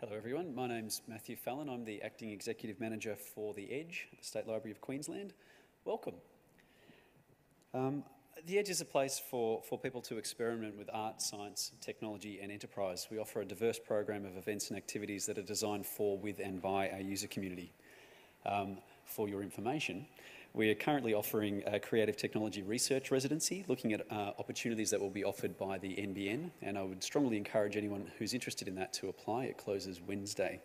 Hello everyone, my name's Matthew Fallon. I'm the Acting Executive Manager for The Edge at the State Library of Queensland. Welcome. The Edge is a place for people to experiment with art, science, technology and enterprise. We offer a diverse program of events and activities that are designed for, with and by our user community. For your information, we are currently offering a creative technology research residency, looking at opportunities that will be offered by the NBN, and I would strongly encourage anyone who's interested in that to apply. It closes Wednesday.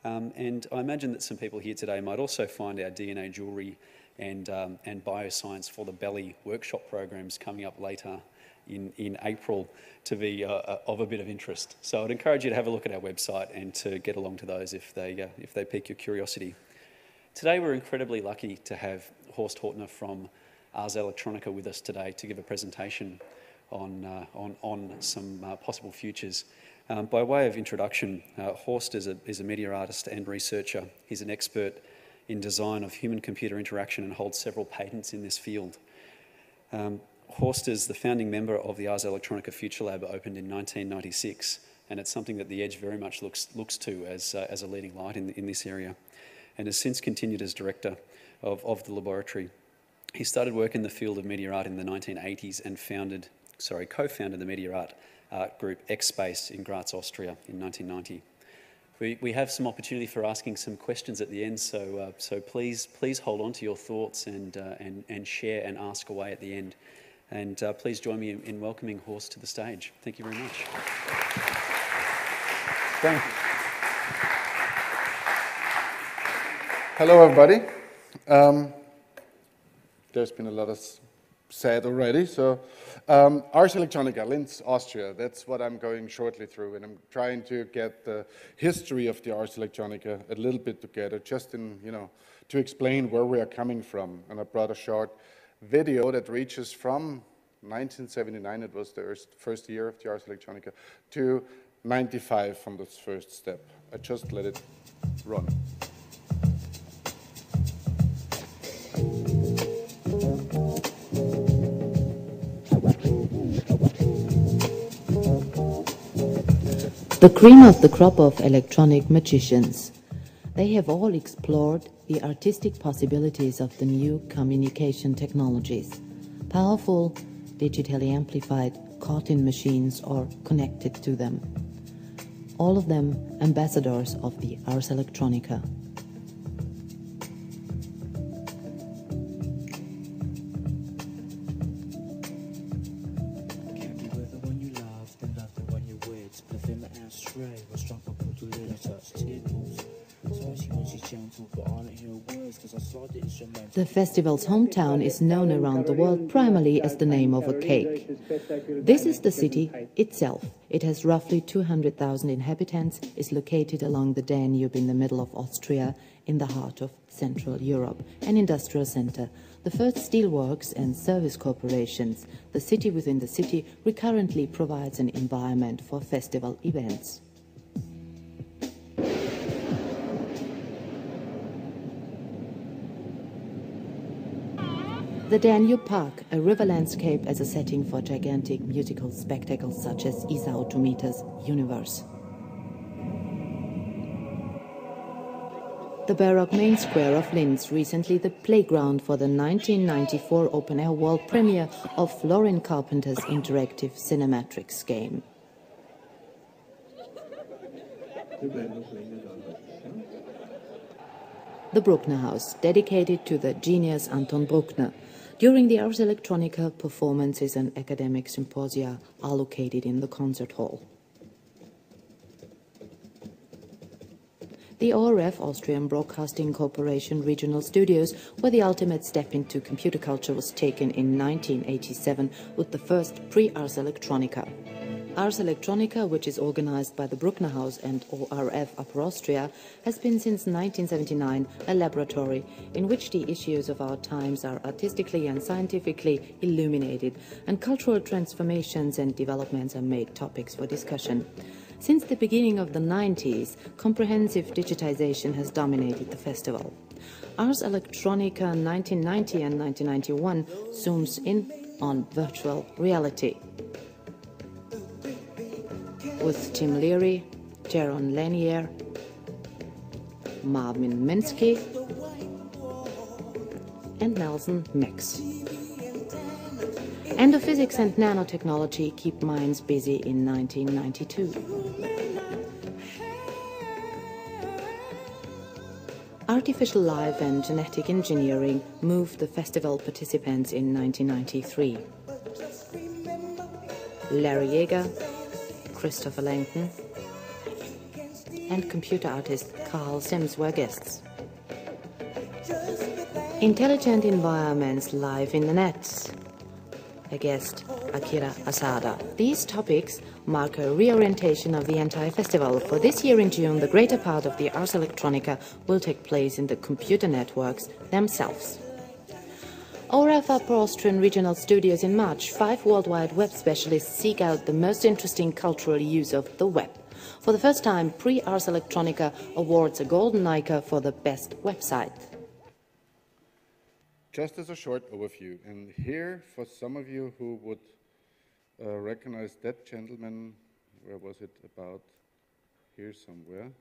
And I imagine that some people here today might also find our DNA jewellery and bioscience for the belly workshop programs coming up later in April to be of a bit of interest. So I'd encourage you to have a look at our website and to get along to those if they pique your curiosity. Today we're incredibly lucky to have Horst from Ars Electronica with us today to give a presentation on some possible futures. By way of introduction, Horst is a media artist and researcher. He's an expert in design of human-computer interaction and holds several patents in this field. Horst is the founding member of the Ars Electronica Futurelab, opened in 1996, and it's something that the Edge very much looks to as a leading light in this area, and has since continued as director of the laboratory. He started work in the field of media art in the 1980s and co-founded the media art group X-Space in Graz, Austria in 1990. We have some opportunity for asking some questions at the end, so please hold on to your thoughts and share and ask away at the end. And please join me in welcoming Horst to the stage. Thank you very much. Thank you. Hello, everybody. There's been a lot of said already. So, Ars Electronica, Linz, Austria. That's what I'm going shortly through, and I'm trying to get the history of the Ars Electronica a little bit together, just to explain where we are coming from. And I brought a short video that reaches from 1979. It was the first year of the Ars Electronica to 95 from this first step. I just let it run. The cream of the crop of electronic magicians. They have all explored the artistic possibilities of the new communication technologies. Powerful, digitally amplified, caught in machines or connected to them. All of them ambassadors of the Ars Electronica. The festival's hometown is known around the world primarily as the name of a cake. This is the city itself. It has roughly 200,000 inhabitants, is located along the Danube in the middle of Austria, in the heart of Central Europe, an industrial center. The first steelworks and service corporations, the city within the city, recurrently provides an environment for festival events. The Danube Park, a river landscape as a setting for gigantic musical spectacles such as Isa Autometa's Universe. The Baroque main square of Linz, recently the playground for the 1994 open-air world premiere of Florin Carpenter's interactive Cinematrix game. The Bruckner House, dedicated to the genius Anton Bruckner. During the Ars Electronica, performances and academic symposia are located in the concert hall. The ORF, Austrian Broadcasting Corporation Regional Studios, where the ultimate step into computer culture was taken in 1987 with the first pre-Ars Electronica. Ars Electronica, which is organized by the Bruckner House and ORF Upper Austria, has been since 1979 a laboratory in which the issues of our times are artistically and scientifically illuminated, and cultural transformations and developments are made topics for discussion. Since the beginning of the 90s, comprehensive digitization has dominated the festival. Ars Electronica 1990 and 1991 zooms in on virtual reality. With Tim Leary, Jaron Lanier, Marvin Minsky, and Nelson Max. Endophysics and nanotechnology keep minds busy in 1992. Artificial life and genetic engineering moved the festival participants in 1993. Larry Yeager, Christopher Langton, and computer artist Carl Sims were guests. Intelligent environments live in the nets. A guest, Akira Asada. These topics mark a reorientation of the entire festival. For this year in June, the greater part of the Ars Electronica will take place in the computer networks themselves. ORF Upper Austrian regional studios in March. 5 worldwide web specialists seek out the most interesting cultural use of the web. For the first time, Ars Electronica awards a Golden Nika for the best website. Just as a short overview, and here for some of you who would recognize that gentleman, where was it about? Here somewhere.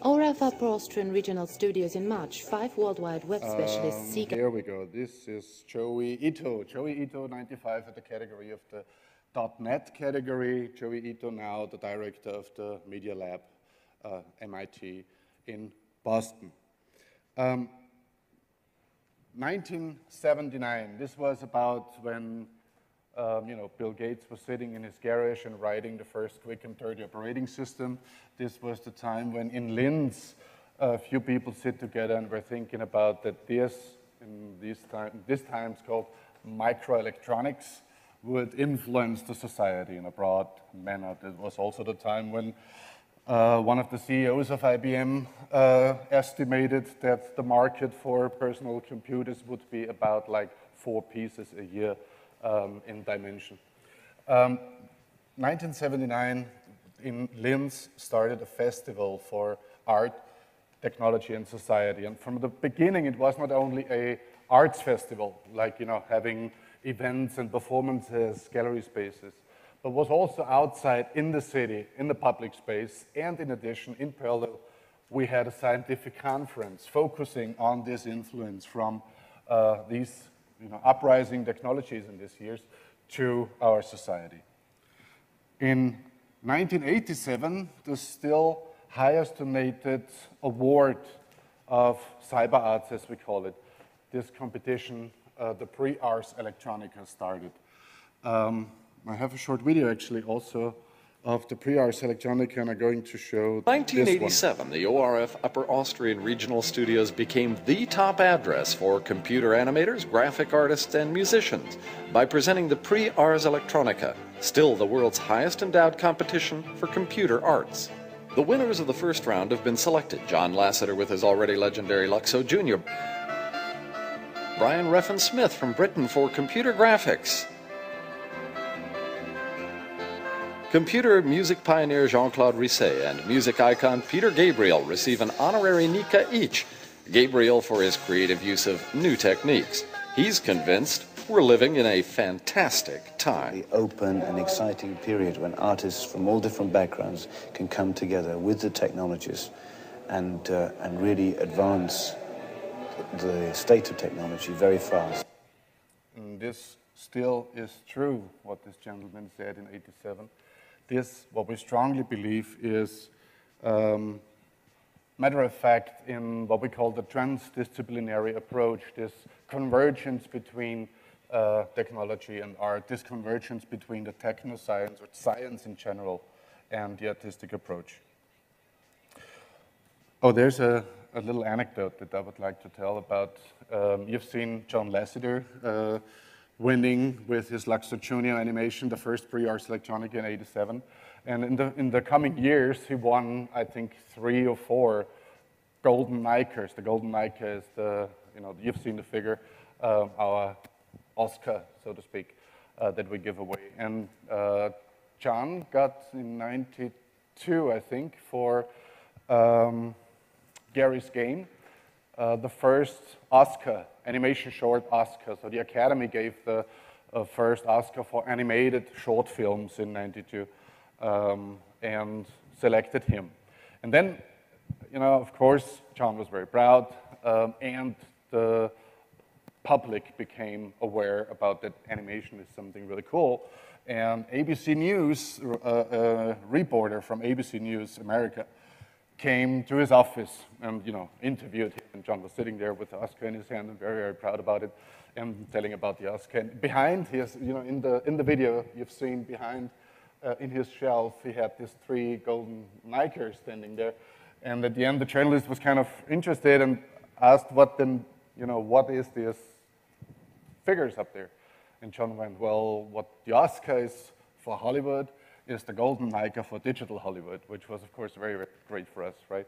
ORF Upper Austrian regional studios in March. 5 worldwide web specialists seek. Here we go. This is Joey Ito. Joey Ito, 95 at the category of the .NET category. Joey Ito now the director of the Media Lab, MIT in Boston. 1979, this was about when Bill Gates was sitting in his garage and writing the first quick and dirty operating system. This was the time when in Linz, a few people sit together and were thinking about that this times called microelectronics, would influence the society in a broad manner. That was also the time when one of the CEOs of IBM estimated that the market for personal computers would be about like 4 pieces a year in dimension. 1979 in Linz started a festival for art, technology, and society. And from the beginning, it was not only a arts festival, like having events and performances, gallery spaces, but was also outside in the city, in the public space, and in addition, in parallel, we had a scientific conference focusing on this influence from these uprising technologies in these years to our society. In 1987, the still highest donated award of cyber arts, as we call it, this competition, the Ars Electronica, started. I have a short video, actually, also of the Ars Electronica, and I'm going to show 1987, the ORF Upper Austrian Regional Studios became the top address for computer animators, graphic artists, and musicians by presenting the Ars Electronica, still the world's highest endowed competition for computer arts. The winners of the first round have been selected: John Lasseter with his already legendary Luxo Jr., Brian Reffin-Smith from Britain for computer graphics, computer music pioneer Jean-Claude Risset and music icon Peter Gabriel receive an honorary Nika each. Gabriel for his creative use of new techniques. He's convinced we're living in a fantastic time. The open and exciting period when artists from all different backgrounds can come together with the technologies and really advance the state of technology very fast. And this still is true, what this gentleman said in '87. This, what we strongly believe, is matter of fact in what we call the transdisciplinary approach, this convergence between technology and art, this convergence between the technoscience or science in general and the artistic approach. Oh, there's a little anecdote that I would like to tell about. You've seen John Lasseter winning with his Luxo Junior animation, the first Ars Electronica in '87. And in the coming years, he won, I think, 3 or 4 Golden Nikas. The Golden Nika is the, you've seen the figure, our Oscar, so to speak, that we give away. And John got in '92, I think, for Gary's Game, the first Oscar, animation short Oscar. So the Academy gave the first Oscar for animated short films in '92. And selected him. And then, you know, of course, John was very proud, and the public became aware about that animation is something really cool. And ABC News, a reporter from ABC News America, came to his office and, you know, interviewed him. And John was sitting there with the Oscar in his hand and very, very proud about it, and telling about the Oscar. And behind his, you know, in the video you've seen behind, in his shelf, he had these 3 golden Nikers standing there. And at the end, the journalist was kind of interested and asked what then, you know, what is this figures up there? And John went, well, what the Oscar is for Hollywood is the golden Nike for digital Hollywood, which was, of course, very, very great for us, right?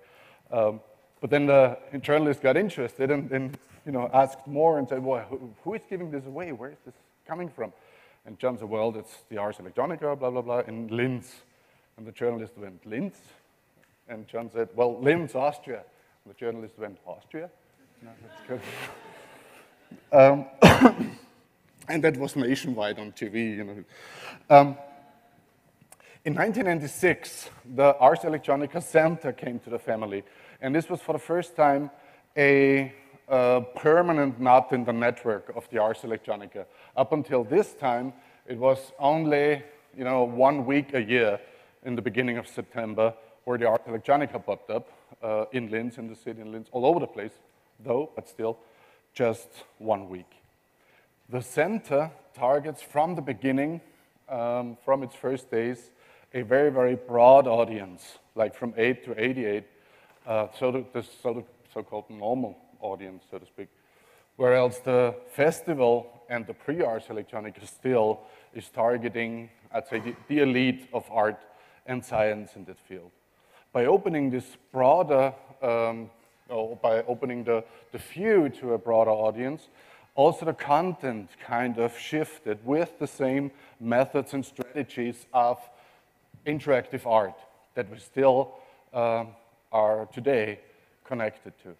But then the journalist got interested and you know, asked more and said, well, who is giving this away? Where is this coming from? And John said, well, it's the Ars Electronica, blah, blah, blah, in Linz. And the journalist went, Linz? And John said, well, Linz, Austria. And the journalist went, Austria? No, that's good. And that was nationwide on TV, you know. In 1996, the Ars Electronica Center came to the family, and this was for the first time a permanent knot in the network of the Ars Electronica. Up until this time, it was only, you know, 1 week a year in the beginning of September where the Ars Electronica popped up in Linz, in the city in Linz, all over the place, though, but still, just 1 week. The center targets from the beginning, from its first days, a very, very broad audience, like from 8 to 88, the so-called normal audience, so to speak. Whereas the festival and the pre-Ars Electronica still is targeting, I'd say, the elite of art and science in that field. By opening this broader, by opening the view to a broader audience, also the content kind of shifted with the same methods and strategies of interactive art that we still are today connected to.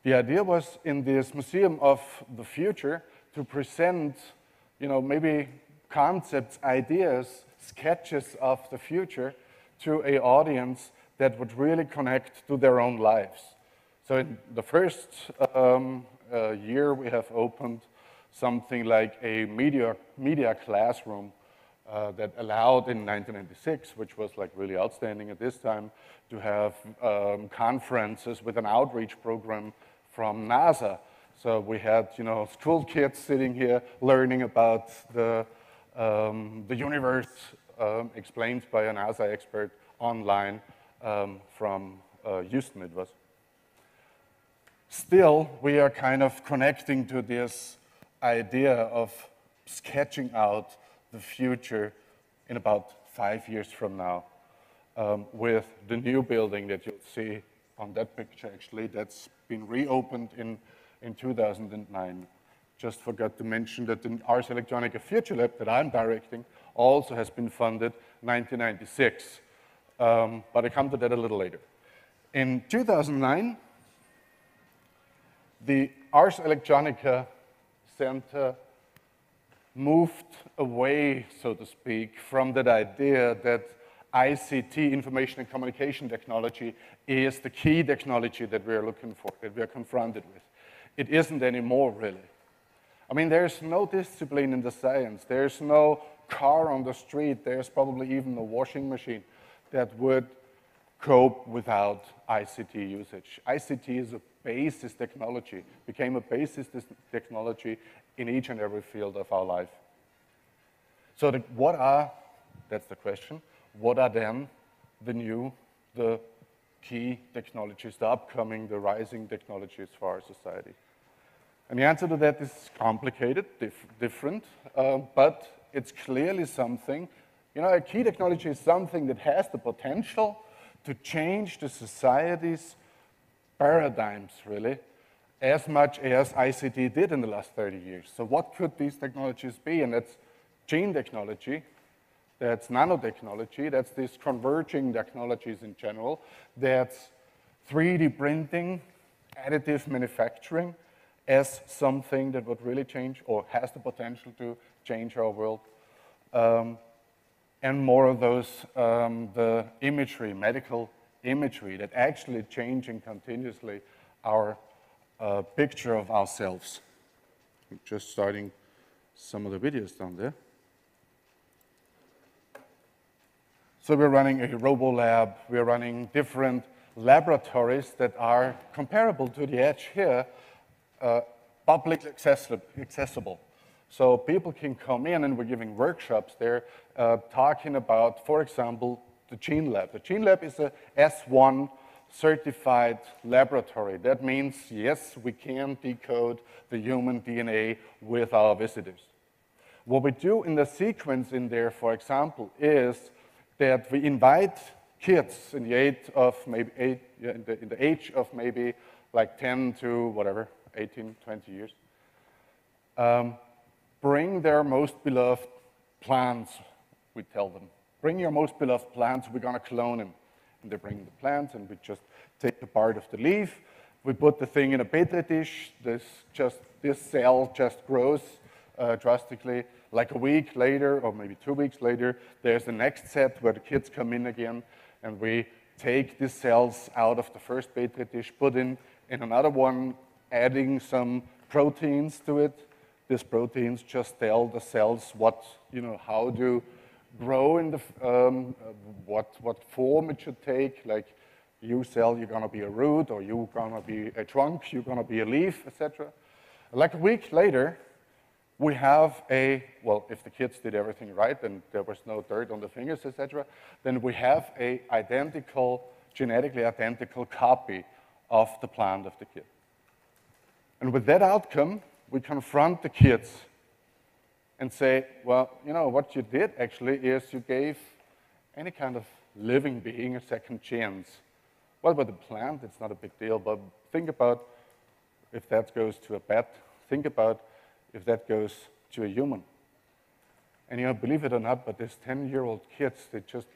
The idea was in this Museum of the Future to present, you know, maybe concepts, ideas, sketches of the future to an audience that would really connect to their own lives. So in the first year, we have opened something like a media classroom that allowed in 1996, which was like really outstanding at this time, to have conferences with an outreach program from NASA. So we had, you know, school kids sitting here learning about the universe explained by a NASA expert online from Houston, it was. Still, we are kind of connecting to this idea of sketching out the future in about 5 years from now with the new building that you'll see on that picture, actually, that's been reopened in 2009. Just forgot to mention that the Ars Electronica Futurelab that I'm directing also has been funded 1996, but I come to that a little later. In 2009, the Ars Electronica Center moved away, so to speak, from that idea that ICT, information and communication technology, is the key technology that we're looking for, that we're confronted with. It isn't anymore, really. I mean, there's no discipline in the science. There's no car on the street. There's probably even a washing machine that would cope without ICT usage. ICT is a basis technology, became a basis technology in each and every field of our life. So that's the question, what are then the key technologies, the upcoming, the rising technologies for our society? And the answer to that is complicated, different, but it's clearly something, you know, a key technology is something that has the potential to change the society's paradigms, really, as much as ICT did in the last 30 years. So what could these technologies be? And that's gene technology, that's nanotechnology, that's these converging technologies in general, that's 3D printing, additive manufacturing as something that would really change or has the potential to change our world. and more of those, the imagery, medical imagery, that actually changing continuously our picture of ourselves. I'm just starting some of the videos down there. So we're running a robo-lab, we're running different laboratories that are comparable to the edge here, publicly accessible. So people can come in, and we're giving workshops there talking about, for example, the Gene Lab. The Gene Lab is a S1 certified laboratory. That means, yes, we can decode the human DNA with our visitors. What we do in the sequence in there, for example, is that we invite kids in the age of maybe like 10 to whatever, 18, 20 years, bring their most beloved plants, we tell them. Bring your most beloved plants, we're gonna clone them. And they bring the plants, and we just take the part of the leaf, we put the thing in a petri dish, this cell just grows drastically. Like a week later, or maybe 2 weeks later, there's the next set where the kids come in again, and we take these cells out of the first petri dish, put in another one, adding some proteins to it. These proteins just tell the cells what, how to grow in the, what form it should take. Like you cell, you're gonna be a root, or you're gonna be a trunk, you're gonna be a leaf, etc. Like a week later, we have well, if the kids did everything right and there was no dirt on the fingers, etc., then we have a genetically identical copy of the plant of the kid. And with that outcome, we confront the kids and say, well, what you did actually is you gave any kind of living being a second chance. What about the plant? It's not a big deal, but think about if that goes to a pet. Think about if that goes to a human. And believe it or not, but these 10-year-old kids, they just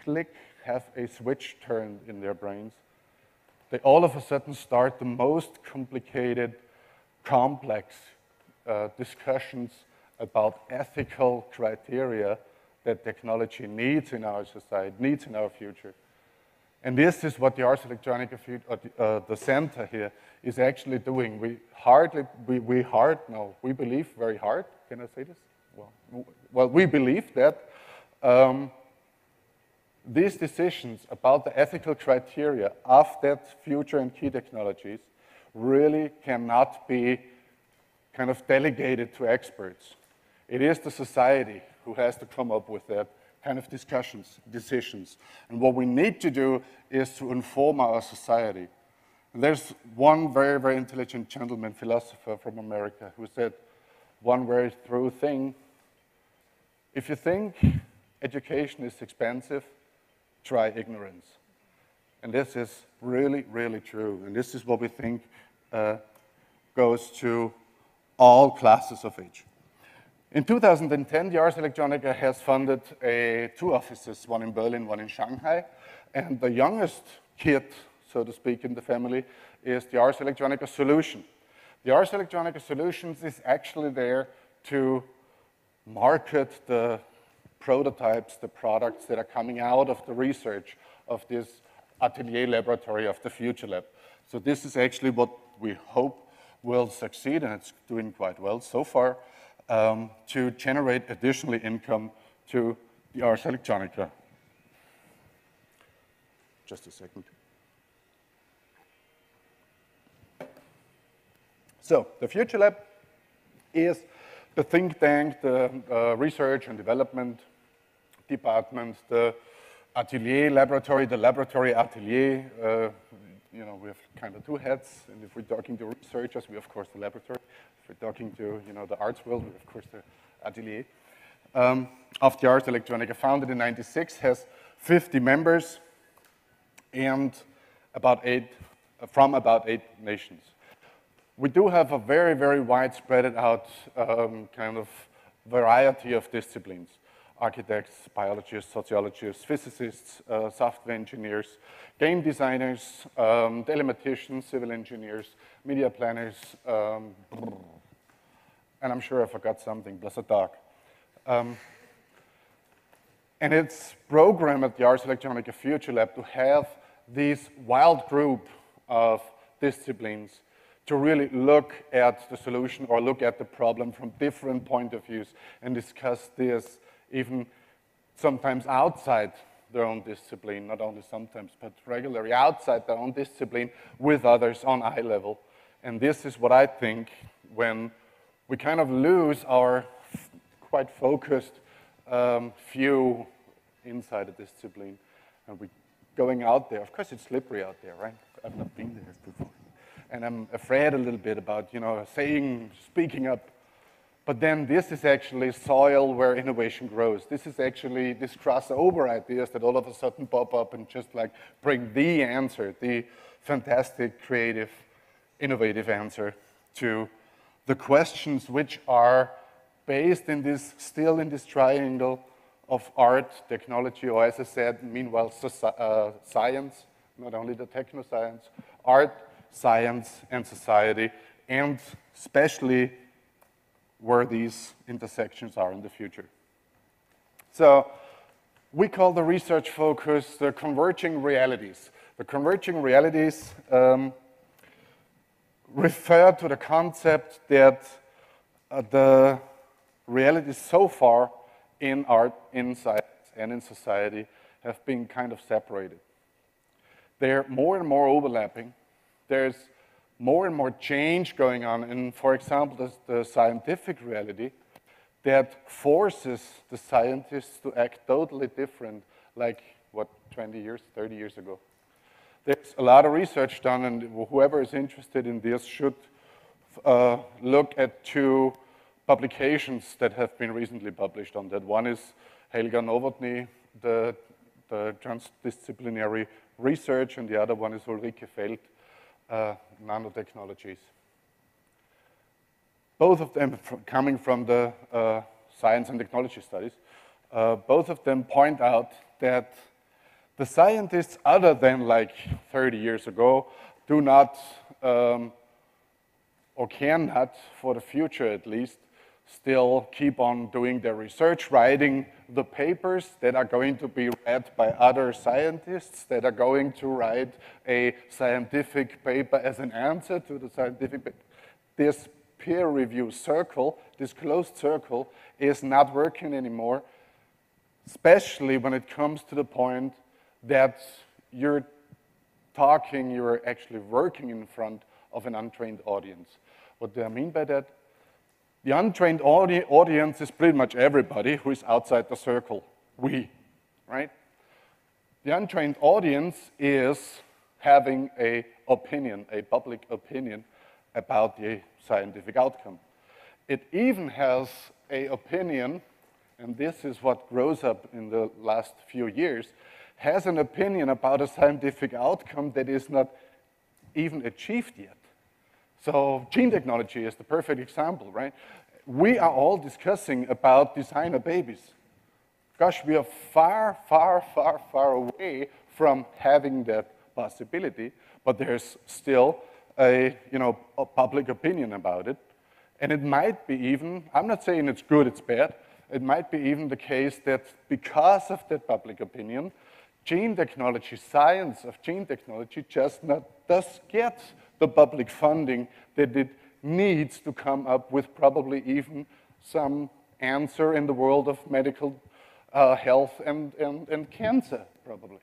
click, have a switch turned in their brains. They all of a sudden start the most complicated, complex discussions about ethical criteria that technology needs in our society, needs in our future. And this is what the Ars Electronica, the center here, is actually doing. We believe very hard, can I say this? Well, we believe that these decisions about the ethical criteria of that future and key technologies really cannot be kind of delegated to experts. It is the society who has to come up with that kind of decisions. And what we need to do is to inform our society. And there's one very, very intelligent gentleman, philosopher from America, who said one very true thing. If you think education is expensive, try ignorance. And this is really, really true. And this is what we think goes to all classes of age. In 2010, the Ars Electronica has funded 2 offices, one in Berlin, one in Shanghai. And the youngest kid, so to speak, in the family is the Ars Electronica Solution. The Ars Electronica Solutions is actually there to market the prototypes, the products that are coming out of the research of this atelier laboratory of the Futurelab. So this is actually what we hope will succeed, and it's doing quite well so far, to generate additional income to the Ars Electronica. Just a second. So the Futurelab is the think tank, the research and development department, the atelier laboratory, the laboratory atelier. We have kind of 2 heads, and if we're talking to researchers, we of course the laboratory. If we're talking to the arts world, we of course the atelier. Of the Ars Electronica, founded in '96, has 50 members and from about 8 nations. We do have a very, very widespread out kind of variety of disciplines. Architects, biologists, sociologists, physicists, software engineers, game designers, telematicians, civil engineers, media planners, and I'm sure I forgot something, plus a dog. And it's programmed at the Ars Electronica Futurelab to have this wild group of disciplines to really look at the solution or look at the problem from different point of views and discuss this even sometimes outside their own discipline, not only sometimes, but regularly outside their own discipline with others on eye level. And this is what I think when we kind of lose our quite focused view inside a discipline and we're going out there. Of course, it's slippery out there, right? I've not been there before. And I'm afraid a little bit about, speaking up. But then this is actually soil where innovation grows. This is actually this crossover ideas that all of a sudden pop up and just like bring the answer, the fantastic, creative, innovative answer to the questions which are based in this, still in this triangle of art, technology, or as I said, meanwhile, science, not only the technoscience, art, science, and society, and especially where these intersections are in the future. So we call the research focus the converging realities. The converging realities refer to the concept that the realities so far in art, in science, and in society have been kind of separated. They're more and more overlapping. There's more and more change going on in, for example, the scientific reality that forces the scientists to act totally different, like, 20 years, 30 years ago. There's a lot of research done, and whoever is interested in this should look at two publications that have been recently published on that. One is Helga Novotny, the transdisciplinary research, and the other one is Ulrike Feld, nanotechnologies. Both of them coming from the science and technology studies. Both of them point out that the scientists, other than like 30 years ago, do not, or cannot, for the future at least, still keep on doing their research, writing the papers that are going to be read by other scientists, that are going to write a scientific paper as an answer to the scientific paper. This peer review circle, this closed circle, is not working anymore, especially when it comes to the point that you're actually working in front of an untrained audience. What do I mean by that? The untrained audience is pretty much everybody who is outside the circle, right? The untrained audience is having an opinion, a public opinion about the scientific outcome. It even has an opinion, and this is what grows up in the last few years, has an opinion about a scientific outcome that is not even achieved yet. So gene technology is the perfect example, right? We are all discussing about designer babies. Gosh, we are far, far, far, far away from having that possibility, but there's still a public opinion about it. And it might be even, I'm not saying it's good, it's bad, it might be even the case that because of that public opinion, gene technology, science of gene technology just not does get the public funding that it needs to come up with probably even some answer in the world of medical health and cancer, probably,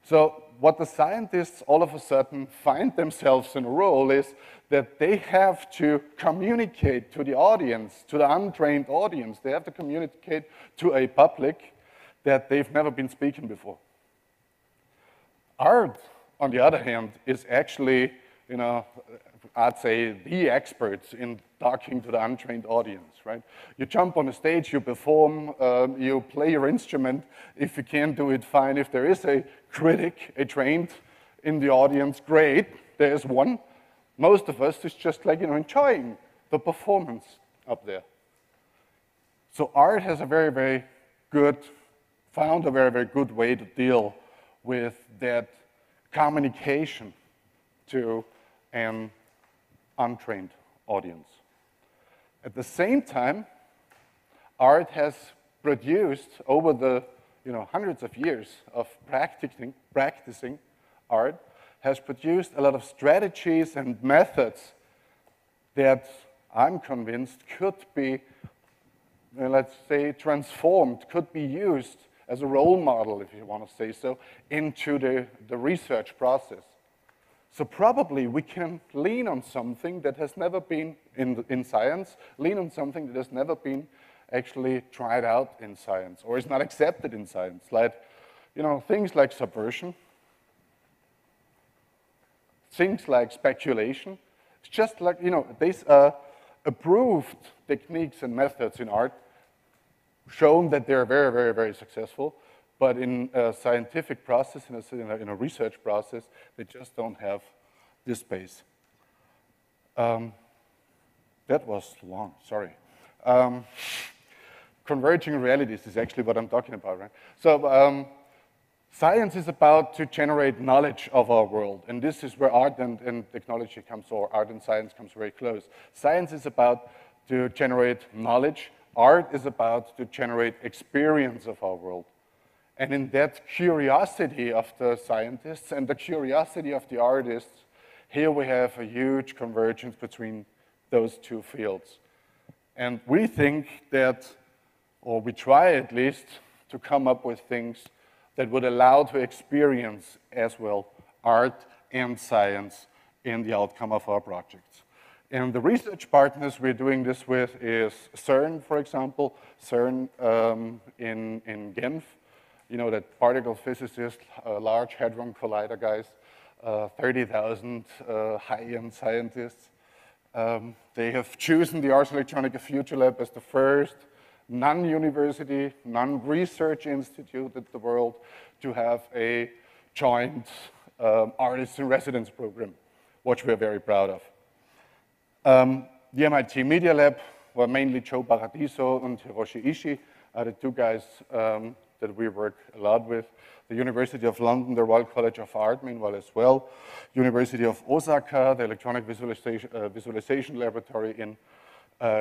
So what the scientists all of a sudden find themselves in a role is that they have to communicate to the audience, to the untrained audience. They have to communicate to a public that they've never been speaking before. Art, on the other hand, is actually, I'd say the experts in talking to the untrained audience, right? You jump on a stage, you perform, you play your instrument. If you can't do it, fine. If there is a critic, a trained in the audience, great, there's one. Most of us is just like, enjoying the performance up there. So art has a very, very good, found a very, very good way to deal with that communication to an untrained audience. At the same time, art has produced over the hundreds of years of practicing art, has produced a lot of strategies and methods that I'm convinced could be, let's say, transformed, could be used as a role model, if you want to say so, into the research process. So probably we can lean on something that has never been in science, lean on something that has never been actually tried out in science or is not accepted in science, like things like subversion, things like speculation. It's just like these approved techniques and methods in art, shown that they're very, very, very successful, but in a scientific process, in a research process, they just don't have this space. That was long, sorry. Converging realities is actually what I'm talking about, right? So science is about to generate knowledge of our world, and this is where art and technology comes, or art and science comes very close. Science is about to generate knowledge. Art is about to generate experience of our world. And in that curiosity of the scientists and the curiosity of the artists, here we have a huge convergence between those two fields. And we think that, or we try at least, to come up with things that would allow to experience as well art and science in the outcome of our projects. And the research partners we're doing this with is CERN, for example, CERN in Genf, that particle physicist, Large Hadron Collider guys, 30,000 high-end scientists. They have chosen the Ars Electronica Futurelab as the first non-university, non-research institute in the world to have a joint artist in residence program, which we're very proud of. The MIT Media Lab, where mainly Joe Paradiso and Hiroshi Ishii are the two guys that we work a lot with. The University of London, the Royal College of Art, meanwhile as well. University of Osaka, the Electronic Visualization Laboratory in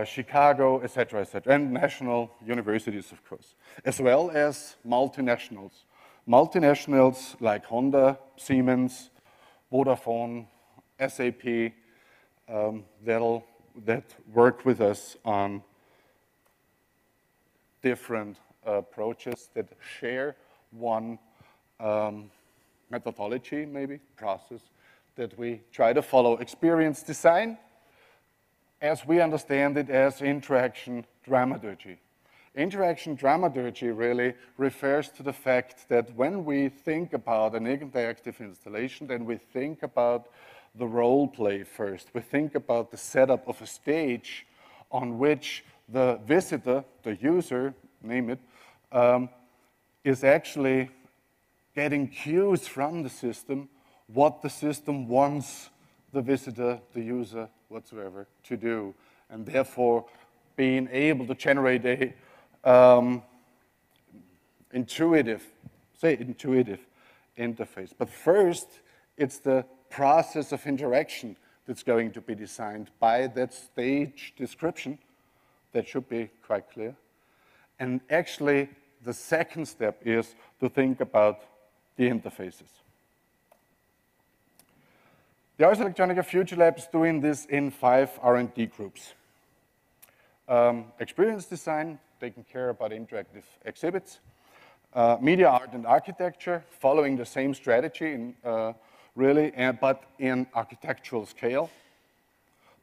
Chicago, etc., etc., and national universities, of course, as well as multinationals. Multinationals like Honda, Siemens, Vodafone, SAP, that work with us on different approaches that share one methodology, maybe, process, that we try to follow. Experience design, as we understand it, as interaction dramaturgy. Interaction dramaturgy really refers to the fact that when we think about an interactive installation, then we think about the role play first. We think about the setup of a stage on which the visitor, the user, name it, is actually getting cues from the system, what the system wants the visitor, the user, whatsoever, to do, and therefore being able to generate a intuitive interface. But first, it's the process of interaction that's going to be designed by that stage description. That should be quite clear. And actually, the second step is to think about the interfaces. The Ars Electronica Futurelab is doing this in 5 R&D groups. Experience design, taking care about interactive exhibits. Media art and architecture, following the same strategy, but in architectural scale.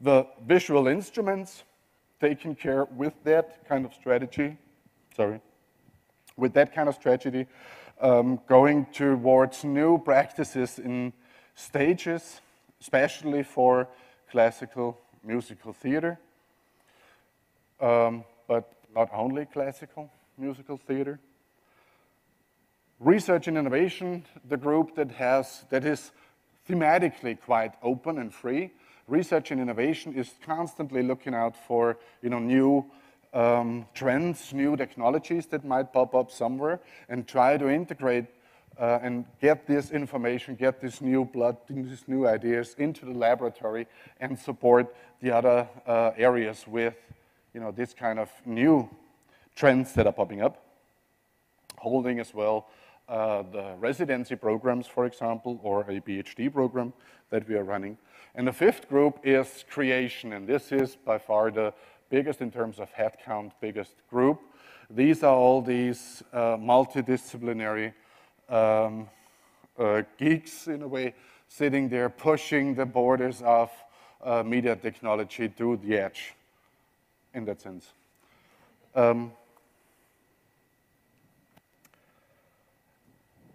The visual instruments, taking care with that kind of strategy. Going towards new practices in stages, especially for classical musical theater, but not only classical musical theater. Research and innovation, the group that is thematically quite open and free. Research and innovation is constantly looking out for new trends, new technologies that might pop up somewhere, and try to integrate and get this information, get this new blood, these new ideas into the laboratory, and support the other areas with this kind of new trends that are popping up, holding as well the residency programs, for example, or a PhD program that we are running. And the fifth group is creation, and this is by far the biggest in terms of headcount, biggest group. These are all these multidisciplinary geeks, in a way, sitting there pushing the borders of media technology to the edge, in that sense.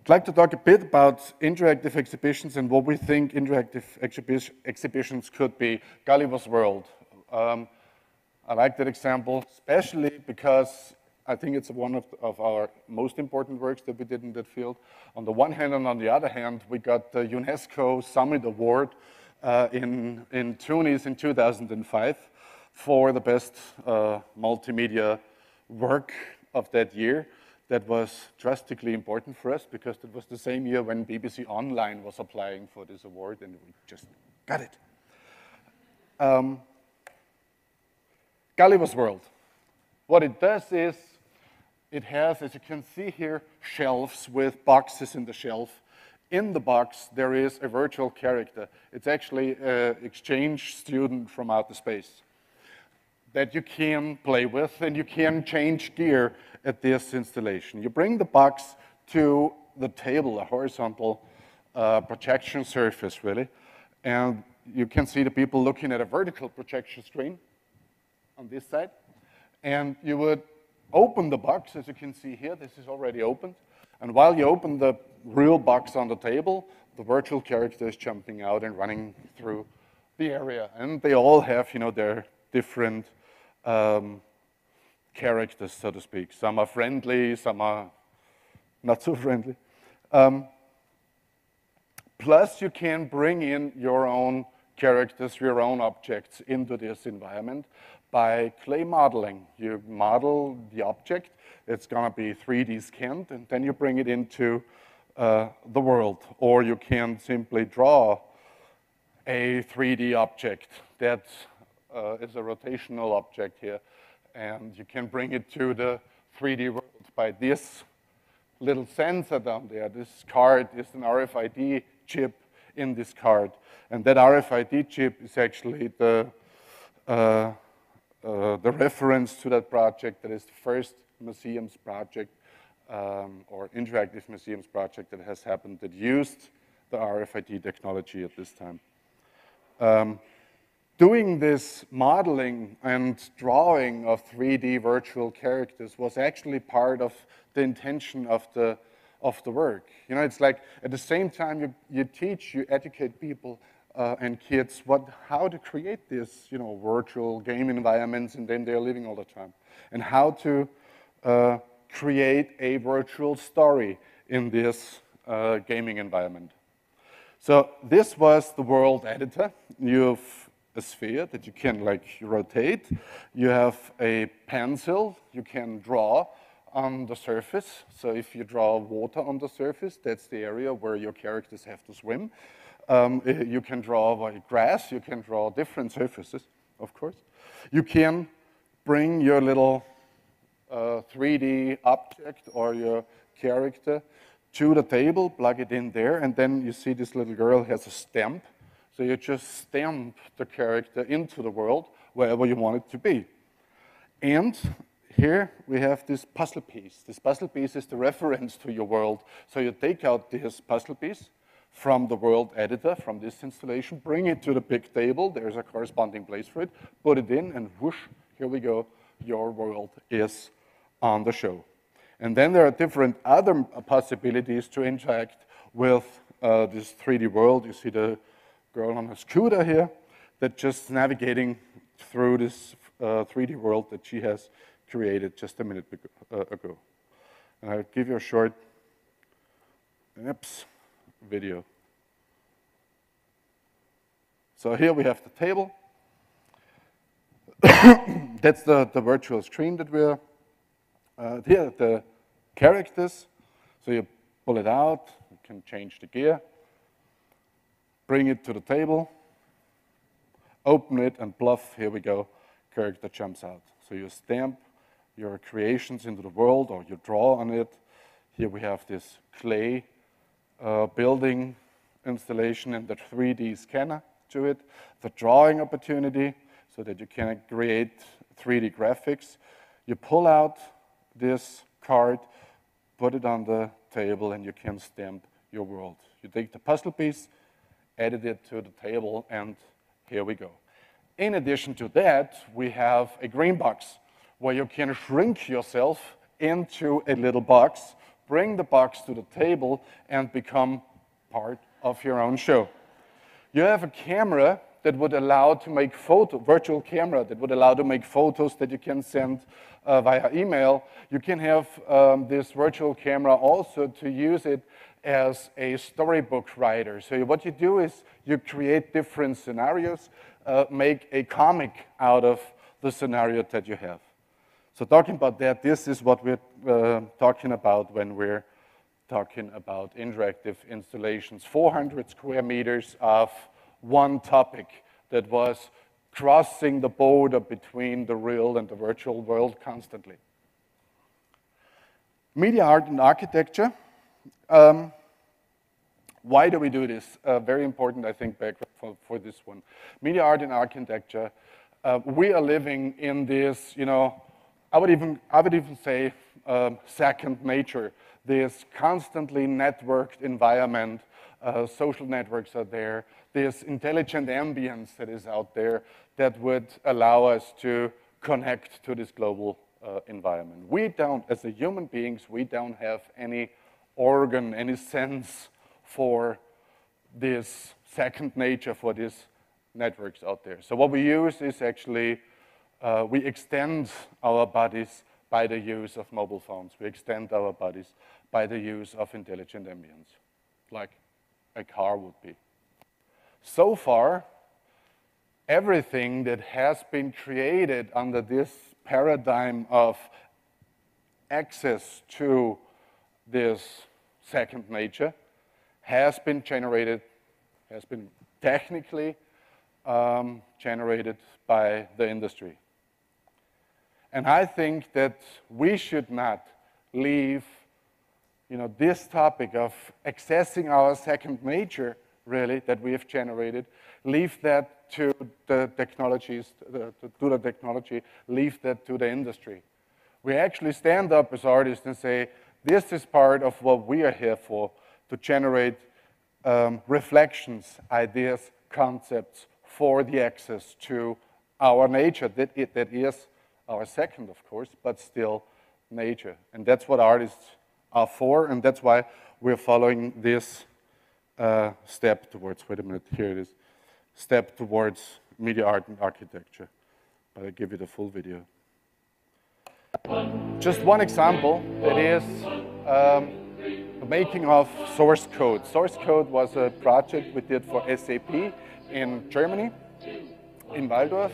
I'd like to talk a bit about interactive exhibitions and what we think interactive exhibitions could be. Gulliver's World. I like that example, especially because I think it's one of our most important works that we did in that field. On the one hand, and on the other hand, we got the UNESCO Summit Award in Tunis in 2005 for the best multimedia work of that year. That was drastically important for us because it was the same year when BBC Online was applying for this award, and we just got it. Gulliver's World. What it does is, it has, as you can see here, shelves with boxes in the shelf. In the box, there is a virtual character. It's actually an exchange student from outer space that you can play with, and you can change gear at this installation. You bring the box to the table, a horizontal projection surface, really, and you can see the people looking at a vertical projection screen on this side, and you would open the box, as you can see here. This is already opened, and while you open the real box on the table, the virtual character is jumping out and running through the area, and they all have, you know, their different characters, so to speak. Some are friendly, some are not so friendly. Plus, you can bring in your own characters, your own objects into this environment by clay modeling. You model the object, it's gonna be 3D scanned, and then you bring it into the world. Or you can simply draw a 3D object that is a rotational object here, and you can bring it to the 3D world by this little sensor down there. This card is an RFID chip in this card, and that RFID chip is actually the reference to that project that is the first museums project or interactive museums project that has happened that used the RFID technology at this time. Doing this modeling and drawing of 3D virtual characters was actually part of the intention of the work. You know, it's like at the same time you teach, you educate people and kids how to create this, you know, virtual game environments, and then they're living all the time, and how to create a virtual story in this gaming environment. So this was the world editor. You've a sphere that you can like rotate. You have a pencil you can draw on the surface. So if you draw water on the surface, that's the area where your characters have to swim. You can draw like grass, you can draw different surfaces, of course. You can bring your little 3D object or your character to the table, plug it in there, and then you see this little girl has a stamp. So you just stamp the character into the world wherever you want it to be. And here we have this puzzle piece. This puzzle piece is the reference to your world. So you take out this puzzle piece from the world editor, from this installation, bring it to the big table. There's a corresponding place for it. Put it in, and whoosh, here we go. Your world is on the show. And then there are different other possibilities to interact with this 3D world. You see the girl on a scooter here that just navigating through this 3D world that she has created just a minute ago. And I'll give you a short video. So here we have the table. That's the virtual screen that we're, here the characters. So you pull it out, you can change the gear, bring it to the table, open it, and bluff, here we go, character jumps out. So you stamp your creations into the world, or you draw on it. Here we have this clay building installation and the 3D scanner to it, the drawing opportunity so that you can create 3D graphics. You pull out this card, put it on the table, and you can stamp your world. You take the puzzle piece, edit it to the table, and here we go. In addition to that, we have a green box where you can shrink yourself into a little box, bring the box to the table, and become part of your own show. You have a camera that would allow to make virtual camera that would allow to make photos that you can send via email. You can have this virtual camera also to use it as a storybook writer. So what you do is you create different scenarios, make a comic out of the scenario that you have. So talking about that, this is what we're talking about when we're talking about interactive installations. 400 square meters of one topic that was crossing the border between the real and the virtual world constantly. Media art and architecture. Why do we do this? Very important, I think, background for this one. Media art and architecture. We are living in this, I would even say second nature. This constantly networked environment. Social networks are there. This intelligent ambience that is out there that would allow us to connect to this global environment. We don't, as a human beings, we don't have any organ, any sense for this second nature, for these networks out there. So what we use is actually, we extend our bodies by the use of mobile phones. We extend our bodies by the use of intelligent ambience, like a car would be. So far, everything that has been created under this paradigm of access to this second nature has been generated, has been technically generated by the industry. And I think that we should not leave this topic of accessing our second nature, really, that we have generated, leave that to the technologies, leave that to the industry. We actually stand up as artists and say, this is part of what we are here for, to generate reflections, ideas, concepts for the access to our nature, that is our second, of course, but still nature. And that's what artists are for, and that's why we're following this step towards, wait a minute, here it is, step towards media art and architecture. But I'll give you the full video. Just one example, that is the making of source code. Source code was a project we did for SAP in Germany, in Waldorf,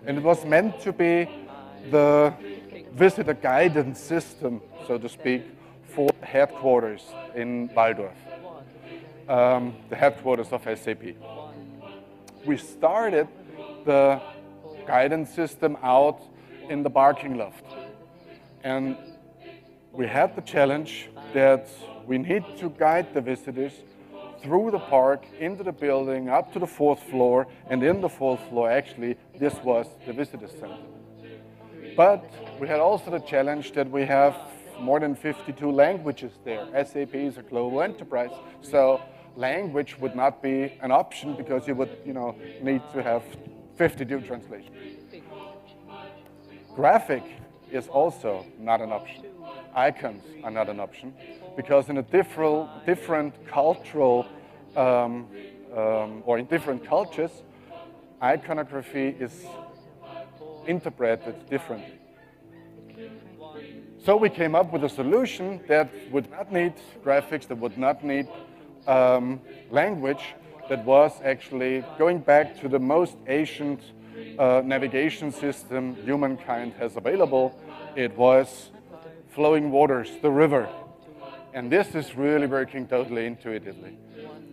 and it was meant to be the visitor guidance system, so to speak, for headquarters in Waldorf, the headquarters of SAP. We started the guidance system out in the parking loft. And we had the challenge that we need to guide the visitors through the park, into the building, up to the 4th floor, and in the 4th floor, actually, this was the visitor center. But we had also the challenge that we have more than 52 languages there. SAP is a global enterprise, so language would not be an option because you would, need to have 52 translations. Graphic is also not an option. Icons are not an option because in a different cultural or in different cultures, iconography is interpreted differently. So we came up with a solution that would not need graphics, that would not need language, that was actually going back to the most ancient navigation system humankind has available. It was flowing waters, the river. And this is really working totally intuitively.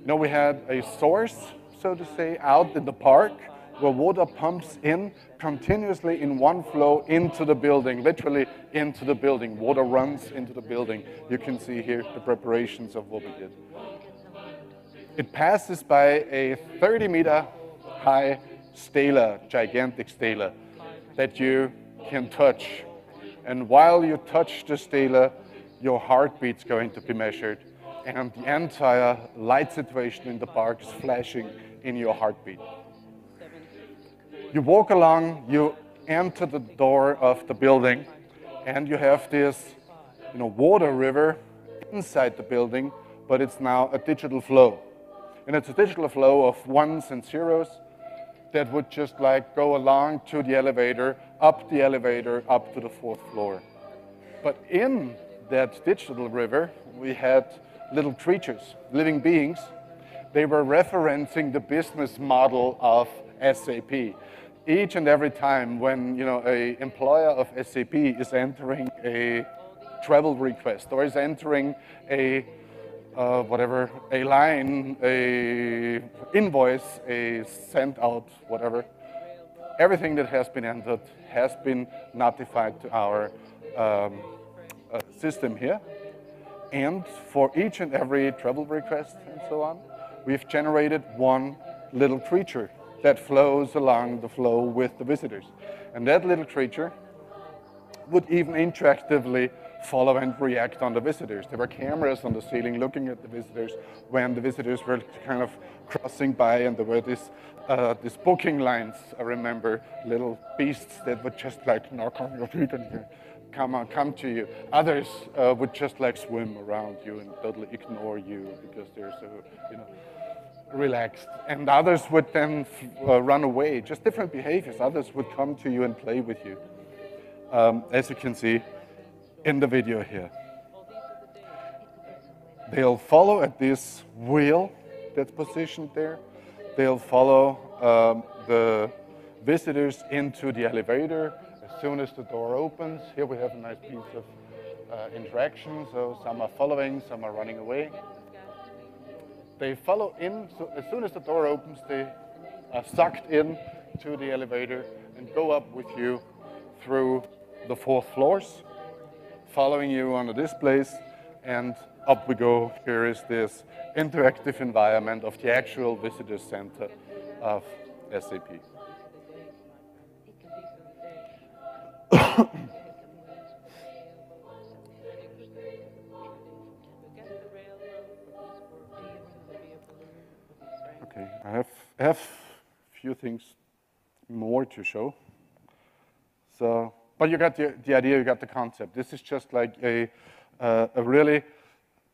We had a source, so to say, out in the park where water pumps in continuously in one flow into the building, literally into the building. Water runs into the building. You can see here the preparations of what we did. It passes by a 30-meter high stela, gigantic stela, that you can touch. And while you touch the stela, your heartbeat's going to be measured, and the entire light situation in the park is flashing in your heartbeat. You walk along, you enter the door of the building, and you have this, water river inside the building, but it's now a digital flow. And it's a digital flow of ones and zeros that would just like go along to the elevator, up the elevator, up to the 4th floor. But in that digital river, we had little creatures, living beings. They were referencing the business model of SAP. Each and every time when an employer of SAP is entering a travel request or is entering a a line, a invoice, a sent out, whatever, everything that has been entered has been notified to our system here. And for each and every travel request and so on, we've generated one little creature that flows along the flow with the visitors. And that little creature would even interactively follow and react on the visitors. There were cameras on the ceiling looking at the visitors when the visitors were kind of crossing by, and there were these booking lines. I remember little beasts that would just like knock on your feet and come to you. Others would just like swim around you and totally ignore you because they're so, relaxed. And others would then run away, just different behaviors. Others would come to you and play with you, as you can see in the video here. They'll follow at this wheel that's positioned there. They'll follow the visitors into the elevator as soon as the door opens. Here we have a nice piece of interaction. So some are following, some are running away. They follow in, so as soon as the door opens, they are sucked in to the elevator and go up with you through the 4th floors, following you on the displays, and up we go. Here is this interactive environment of the actual visitor center of SAP. Okay, I have a few things more to show. So, but you got the idea, you got the concept. This is just like a really,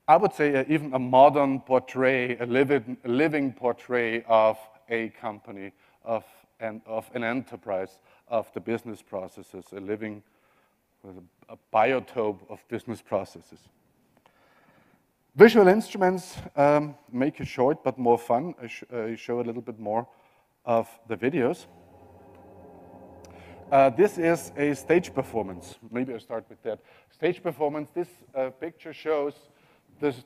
I would say even a modern portrait, a living portrait of a company, of an enterprise, of the business processes, a biotope of business processes. Visual instruments make it short but more fun. I show a little bit more of the videos. This is a stage performance. Maybe I'll start with that. Stage performance, this picture shows this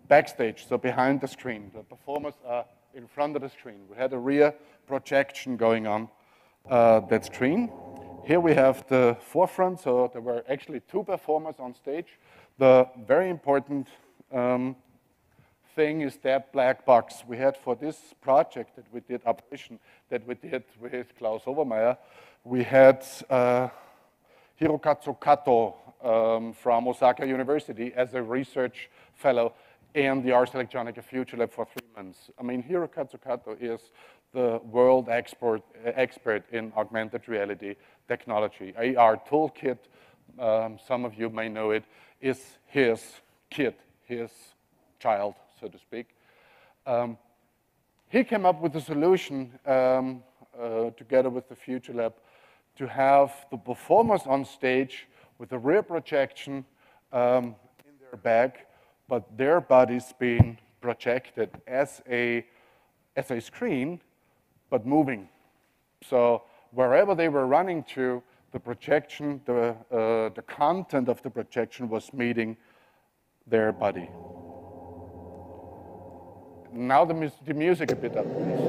backstage, so behind the screen. The performers are in front of the screen. We had a rear projection going on that screen. Here we have the forefront, so there were actually 2 performers on stage. The very important thing is that black box. We had for this project that we did, operation that we did with Klaus Obermeier, we had Hirokazu Kato from Osaka University as a research fellow in the Ars Electronica Futurelab for 3 months. I mean, Hirokazu Kato is the world expert in augmented reality technology. AR Toolkit, some of you may know it, is his kid, his child, so to speak. He came up with a solution together with the Futurelab to have the performers on stage with a rear projection in their back, but their bodies being projected as a screen, but moving. So wherever they were running to, the projection, the content of the projection was meeting their body. Now the music a bit up, please.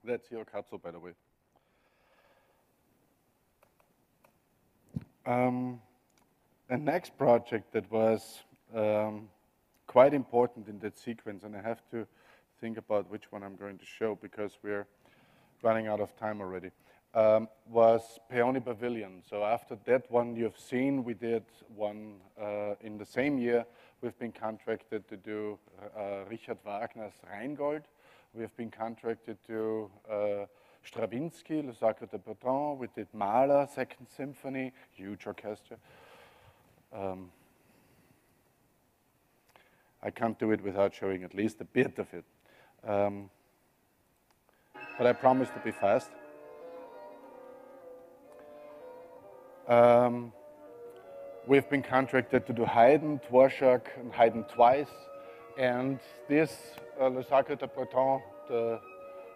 That's your capsule, by the way. The next project that was quite important in that sequence, and I have to think about which one I'm going to show because we're running out of time already, was Peony Pavilion. So after that one you've seen, we did one in the same year. We've been contracted to do Richard Wagner's Rheingold. We've been contracted to Stravinsky, Le Sacre de Breton. We did Mahler, Second Symphony, huge orchestra. I can't do it without showing at least a bit of it. But I promise to be fast. We've been contracted to do Haydn, Dvorak, and Haydn twice. And this, Le Sacre de Breton, the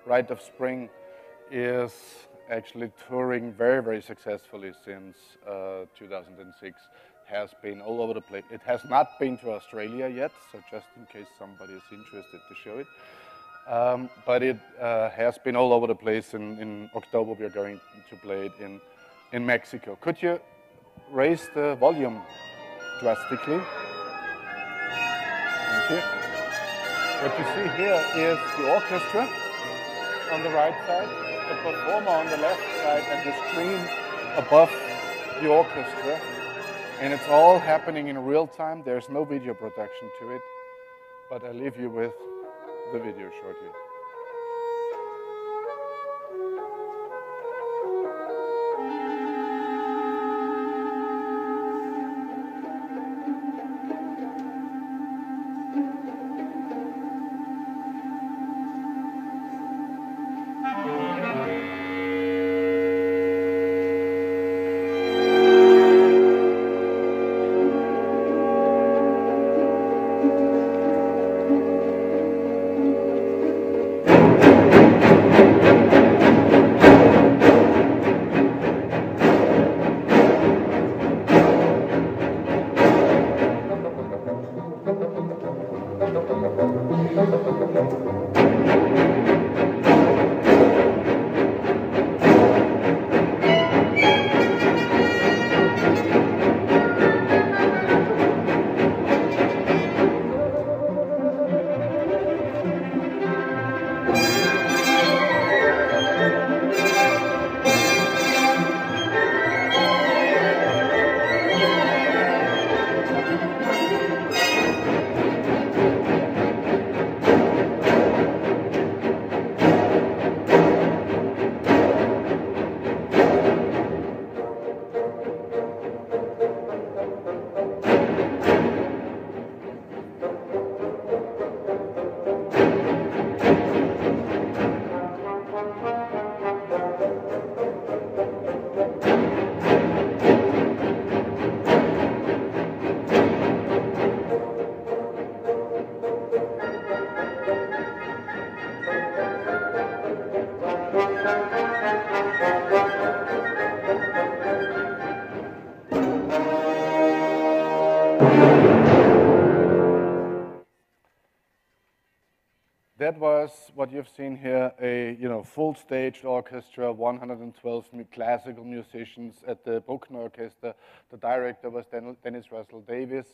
Rite of Spring, is actually touring very, very successfully since 2006. Has been all over the place. It has not been to Australia yet, so just in case somebody is interested to show it. But it has been all over the place. In October, we are going to play it in Mexico. Could you raise the volume drastically? Thank you. What you see here is the orchestra on the right side, the performer on the left side, and the screen above the orchestra. And it's all happening in real time. There's no video production to it, but I'll leave you with the video shortly. That was what you've seen here, a full-staged orchestra, 112 classical musicians at the Bruckner Orchestra. The director was Dennis Russell Davies.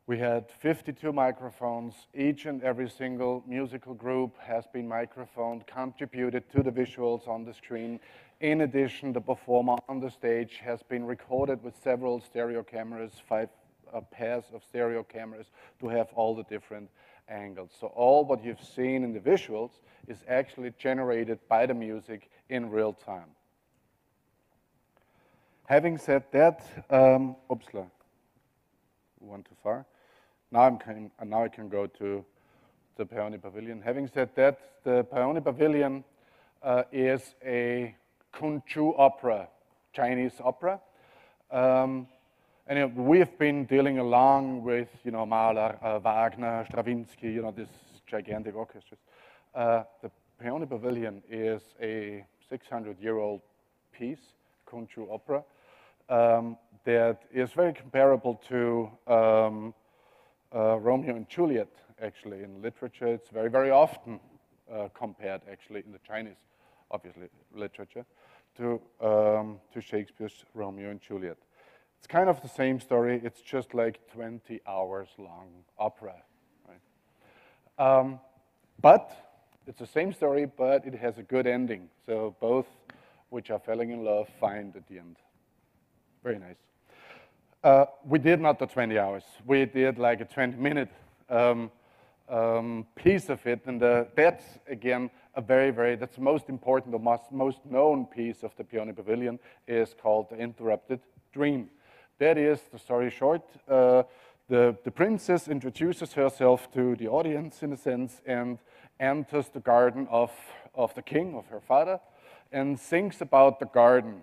We had 52 microphones. Each and every single musical group has been microphoned, contributed to the visuals on the screen. In addition, the performer on the stage has been recorded with several stereo cameras, 5 pairs of stereo cameras to have all the different angles. So all what you've seen in the visuals is actually generated by the music in real time. Having said that, oopsla, went too far. Now I can go to the Peony Pavilion. Having said that, the Peony Pavilion is a Kunchu opera, Chinese opera. And we've been dealing along with, Mahler, Wagner, Stravinsky, these gigantic orchestras. The Peony Pavilion is a 600-year-old piece, Kunchu opera, that is very comparable to Romeo and Juliet, actually, in literature. It's very, very often compared actually in the Chinese, obviously, literature to Shakespeare's Romeo and Juliet. It's kind of the same story. It's just like 20 hours long opera, right? But it's the same story, but it has a good ending. So both which are falling in love find at the end. Very nice. We did not the 20 hours. We did like a 20-minute piece of it. And that's, again, that's the most important or most known piece of the Peony Pavilion is called The Interrupted Dream. That is, the story short, the princess introduces herself to the audience, in a sense, and enters the garden of the king, of her father, and sings about the garden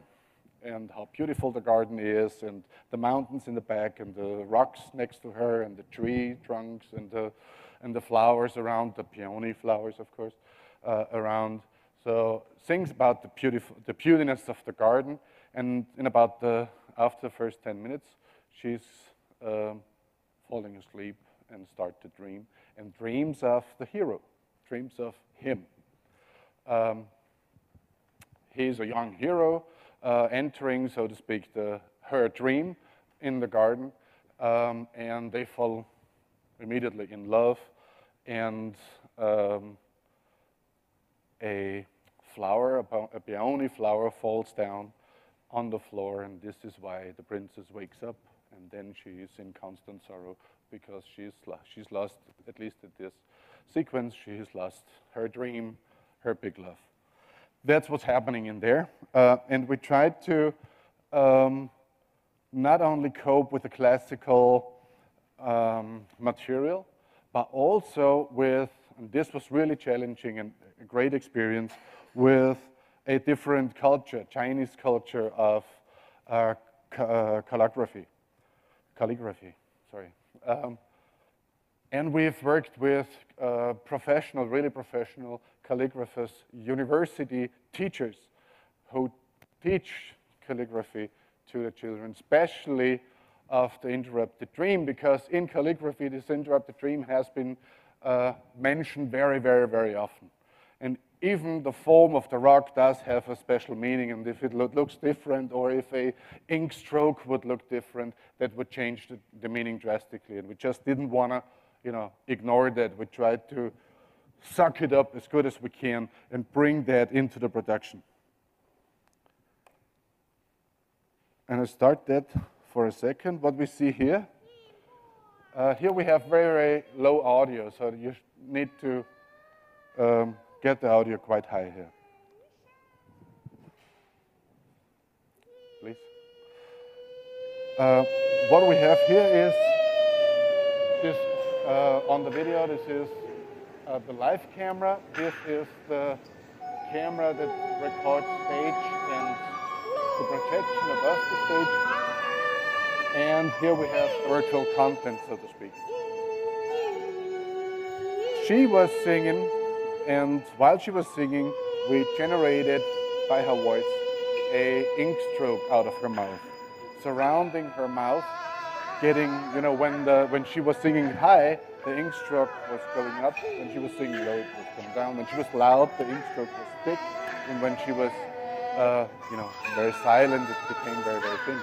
and how beautiful the garden is, and the mountains in the back, and the rocks next to her, and the tree trunks, and the flowers around, the peony flowers, of course, around. So sings about the beautiness of the garden, and after the first 10 minutes, she's falling asleep and starts to dream, and dreams of the hero, dreams of him. He's a young hero entering, so to speak, her dream in the garden, and they fall immediately in love, and a peony flower falls down on the floor, and this is why the princess wakes up, and then she is in constant sorrow because she's lost, at least at this sequence, she's lost her dream, her big love. That's what's happening in there, and we tried to not only cope with the classical material, but also with, and this was really challenging and a great experience, with a different culture, Chinese culture of calligraphy, sorry. And we've worked with really professional calligraphers, university teachers who teach calligraphy to the children, especially of the interrupted dream, because in calligraphy, this interrupted dream has been mentioned very, very, very often. And even the form of the rock does have a special meaning, and if it looks different, or if a ink stroke would look different, that would change the meaning drastically. And we just didn't want to, ignore that. We tried to suck it up as good as we can and bring that into the production. And I start that for a second. What we see here, here we have very, very low audio, so you need to get the audio quite high here. Please. What we have here is this, on the video, this is the live camera. This is the camera that records stage and the projection above the stage. And here we have virtual content, so to speak. She was singing, and while she was singing, we generated, by her voice, an ink stroke out of her mouth, surrounding her mouth, getting, when she was singing high, the ink stroke was going up. When she was singing low, it was coming down. When she was loud, the ink stroke was thick. And when she was, very silent, it became very, very thin.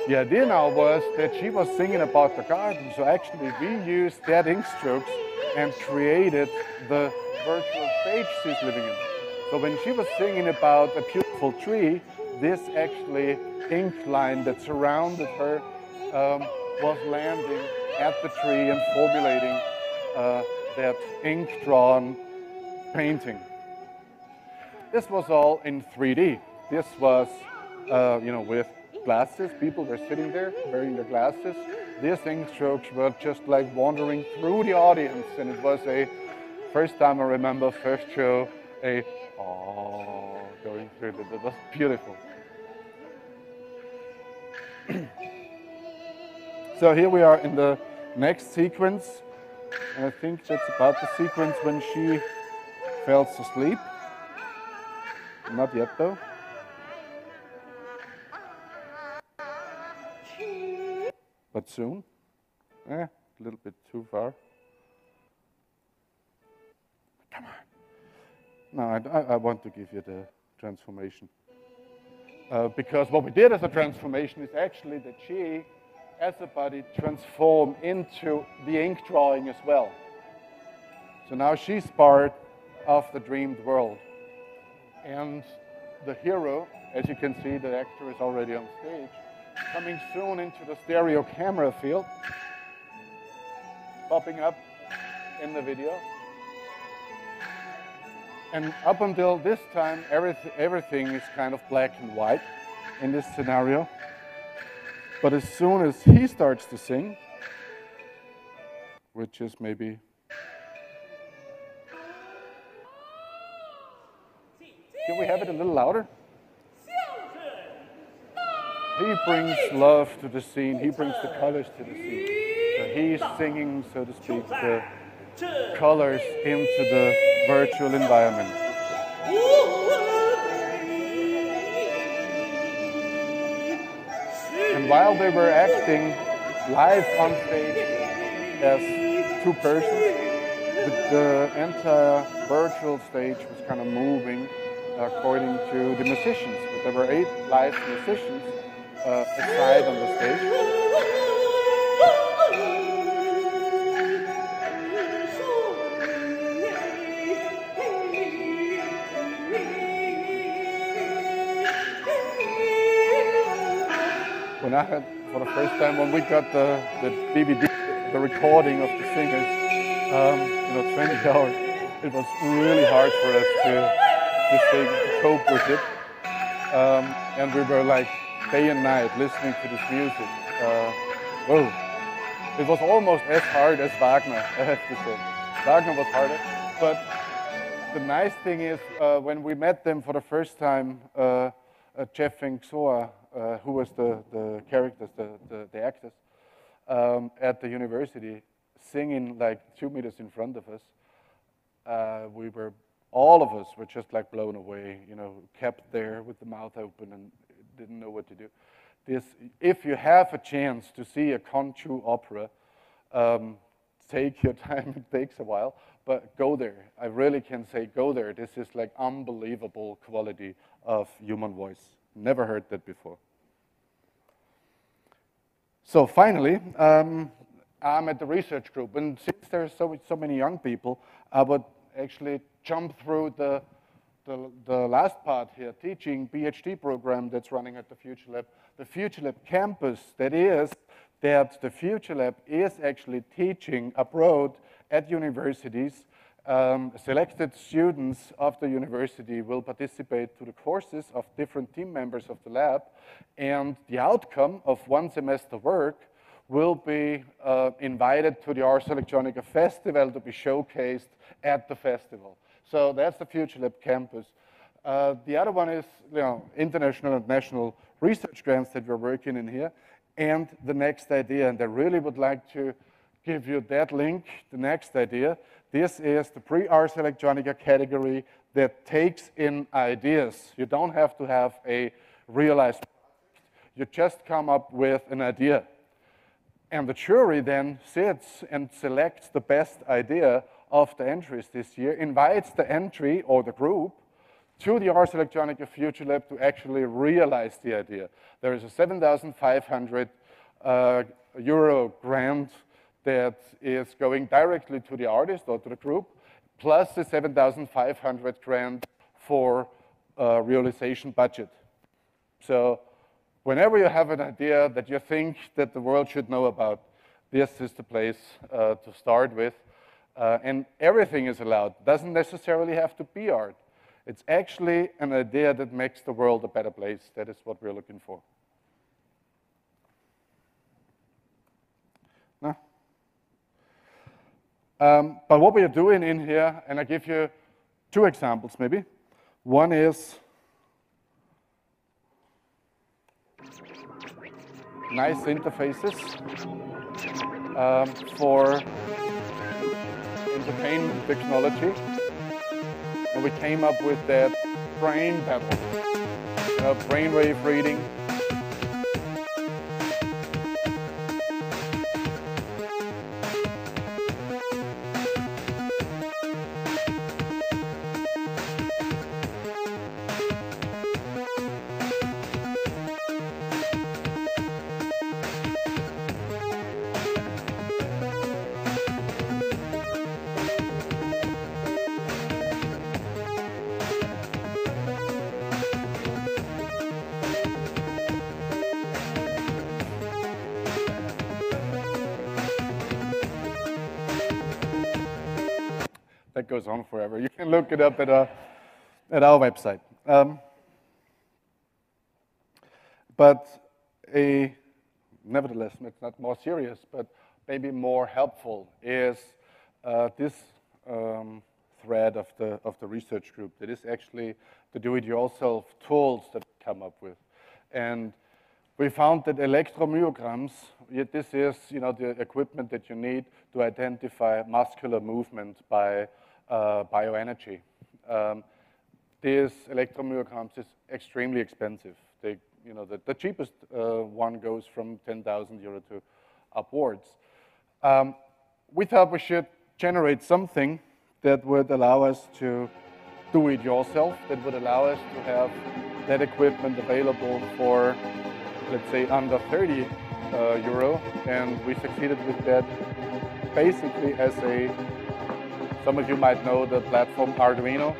The idea now was that she was singing about the garden, so actually we used that ink strokes and created the virtual stage she's living in. So when she was singing about a beautiful tree, this actually ink line that surrounded her was landing at the tree and formulating that ink-drawn painting. This was all in 3D. This was, with glasses. People were sitting there wearing their glasses. These ink strokes were just like wandering through the audience, and it was a first time I remember, first show, going through it. It was beautiful. So here we are in the next sequence, and I think that's about the sequence when she fell asleep. Not yet though. But soon. A little bit too far. Come on. No, I want to give you the transformation. Because what we did as a transformation is actually that she, as a body, transformed into the ink drawing as well. So now she's part of the dreamed world. And the hero, as you can see, the actor is already on stage, coming soon into the stereo camera field, popping up in the video. And up until this time, everything is kind of black and white in this scenario. But as soon as he starts to sing, which is maybe... Can we have it a little louder? He brings love to the scene. He brings the colors to the scene. So he's singing, so to speak, the colors into the virtual environment. And while they were acting live on stage as two persons, the entire virtual stage was kind of moving according to the musicians. But there were 8 live musicians aside on the stage. When I had, for the first time, when we got the DVD, the recording of the singers, 20 hours, it was really hard for us to cope with it. And we were like day and night listening to this music. Well, it was almost as hard as Wagner, I have to say. Wagner was harder, but the nice thing is when we met them for the first time, Jeff and Xoa, who was the characters, the actors, at the university, singing like 2 meters in front of us, all of us were just like blown away, kept there with the mouth open and didn't know what to do. If you have a chance to see a Conchu opera, take your time, it takes a while, but go there. I really can say go there. This is like unbelievable quality of human voice. Never heard that before. So finally, I'm at the research group, and since there's so many young people, I would actually jump through the last part here, teaching PhD program that's running at the Futurelab. The Futurelab campus, that the Futurelab is actually teaching abroad at universities. Selected students of the university will participate to the courses of different team members of the lab, and the outcome of 1 semester work will be invited to the Ars Electronica Festival to be showcased at the festival. So that's the Futurelab campus. The other one is international and national research grants that we're working in here, and the next idea, and I really would like to give you that link, the next idea. This is the pre-Ars Electronica category that takes in ideas. You don't have to have a realized project. You just come up with an idea. And the jury then sits and selects the best idea of the entries this year, invites the entry or the group to the Ars Electronica Futurelab to actually realize the idea. There is a 7,500 euro grant that is going directly to the artist or to the group, plus the 7,500 grant for realization budget. So whenever you have an idea that you think that the world should know about, this is the place to start with. And everything is allowed. It doesn't necessarily have to be art. It's actually an idea that makes the world a better place. That is what we're looking for. No? But what we are doing in here, and I give you 2 examples maybe. One is nice interfaces for entertainment technology. And we came up with that brain battle, brainwave reading. that goes on forever. You can look it up at our website. But nevertheless, it's not more serious, but maybe more helpful is this thread of the research group. That is actually the do-it-yourself tools that we come up with. And we found that electromyograms, this is the equipment that you need to identify muscular movement by bioenergy. These electromyograms is extremely expensive. The cheapest one goes from 10,000 euro to upwards. We thought we should generate something that would allow us to do it yourself, that would allow us to have that equipment available for, let's say, under 30 euro, and we succeeded with that basically as some of you might know the platform Arduino.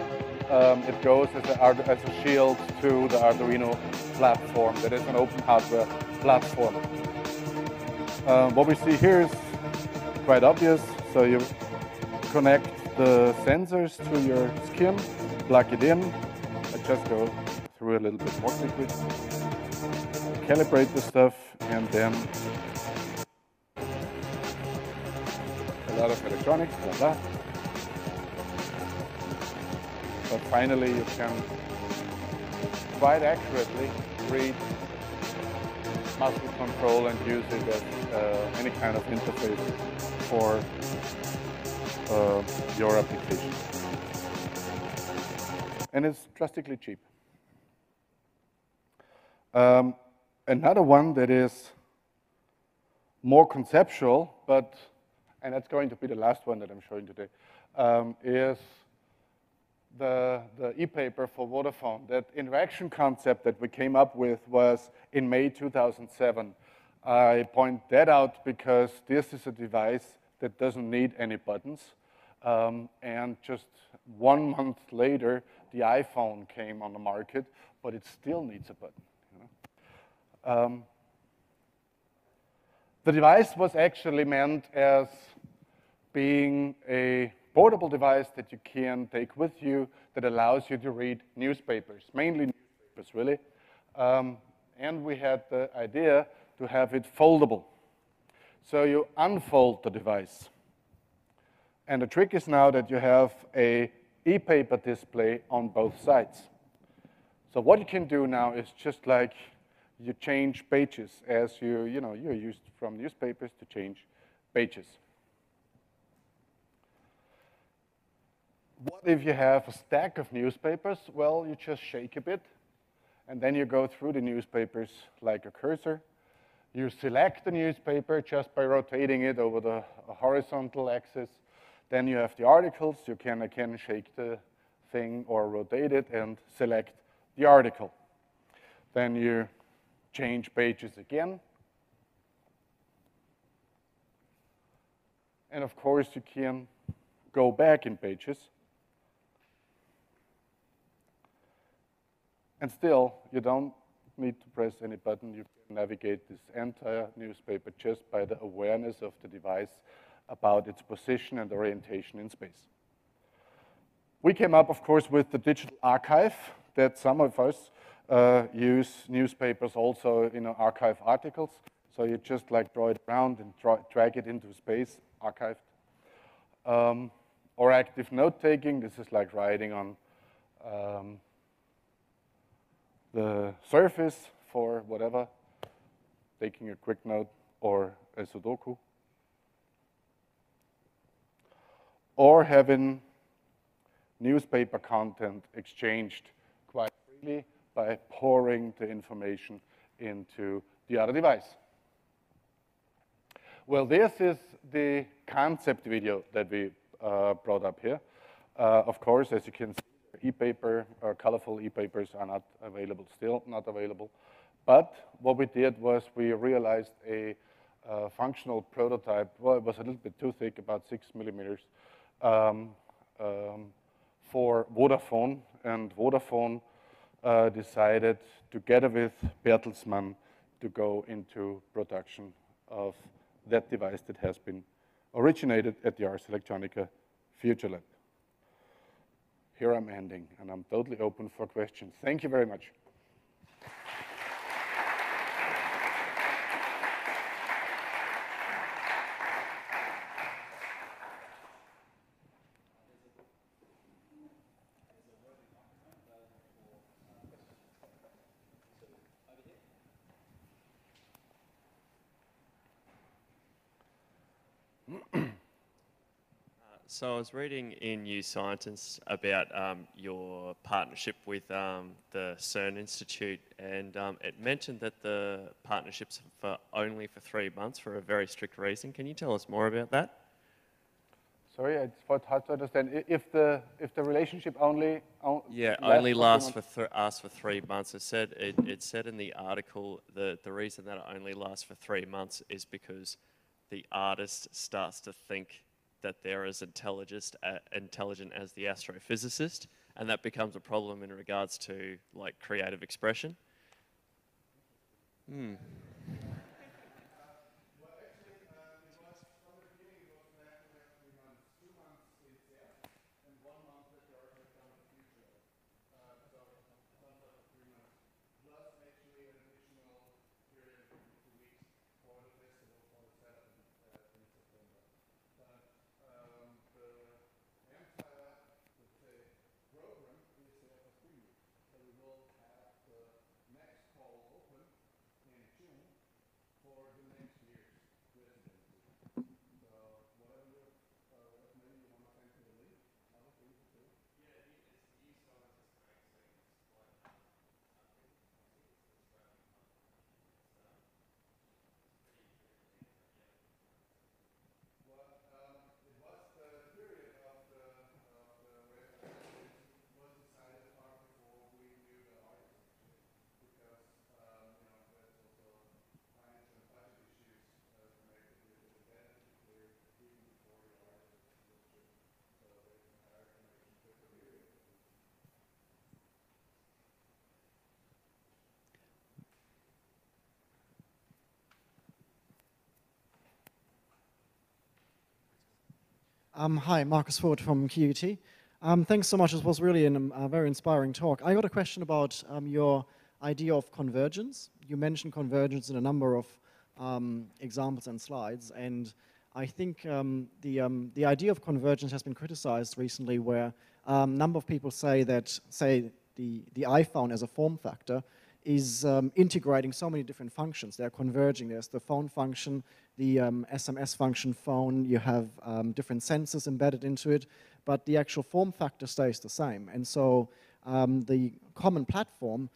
It goes as a shield to the Arduino platform. That is an open hardware platform. What we see here is quite obvious. So you connect the sensors to your skin, plug it in. I just go through a little bit more quickly. Calibrate the stuff, and then a lot of electronics, blah, blah. But finally, you can quite accurately read muscle control and use it as any kind of interface for your application. And it's drastically cheap. Another one that is more conceptual, and that's going to be the last one that I'm showing today, is the e-paper for Vodafone. That interaction concept that we came up with was in May 2007. I point that out because this is a device that doesn't need any buttons. And just 1 month later, the iPhone came on the market, but it still needs a button. The device was actually meant as being a portable device that you can take with you that allows you to read newspapers, mainly newspapers, really. And we had the idea to have it foldable. So you unfold the device. And the trick is now that you have a e-paper display on both sides. So what you can do now is just like you change pages as you're used from newspapers to change pages. What if you have a stack of newspapers? Well, you just shake a bit, and then you go through the newspapers like a cursor. You select the newspaper just by rotating it over the horizontal axis. Then you have the articles. You can again shake the thing or rotate it and select the article. Then you change pages again. And of course, you can go back in pages. And still, you don't need to press any button. You can navigate this entire newspaper just by the awareness of the device about its position and orientation in space. We came up, of course, with the digital archive that some of us use newspapers also archive articles. So you just like draw it around and drag it into space, archived. Or active note-taking. This is like writing on the surface for whatever, taking a quick note or a Sudoku. Or having newspaper content exchanged quite freely by pouring the information into the other device. Well, this is the concept video that we brought up here. Of course, as you can see, e-paper, colorful e-papers are not available, still not available. But what we did was we realized a functional prototype. Well, it was a little bit too thick, about 6 millimeters, for Vodafone. And Vodafone decided, together with Bertelsmann, to go into production of that device that has been originated at the Ars Electronica Futurelab. here I'm ending, and I'm totally open for questions. Thank you very much. So I was reading in New Scientist about your partnership with the CERN Institute, and it mentioned that the partnership's only for 3 months for a very strict reason. Can you tell us more about that? Sorry, it's hard to understand. If the relationship only lasts for 3 months. It said in the article the reason that it only lasts for 3 months is because the artist starts to think that they're as intelligent as the astrophysicist, and that becomes a problem in regards to like creative expression. Hi, Marcus Ford from QUT. Thanks so much. It was really a very inspiring talk. I got a question about your idea of convergence. You mentioned convergence in a number of examples and slides, and I think the idea of convergence has been criticized recently, where a number of people say that, the iPhone as a form factor is integrating so many different functions. They're converging. There's the phone function, the SMS function phone. You have different sensors embedded into it, but the actual form factor stays the same. And so the common platform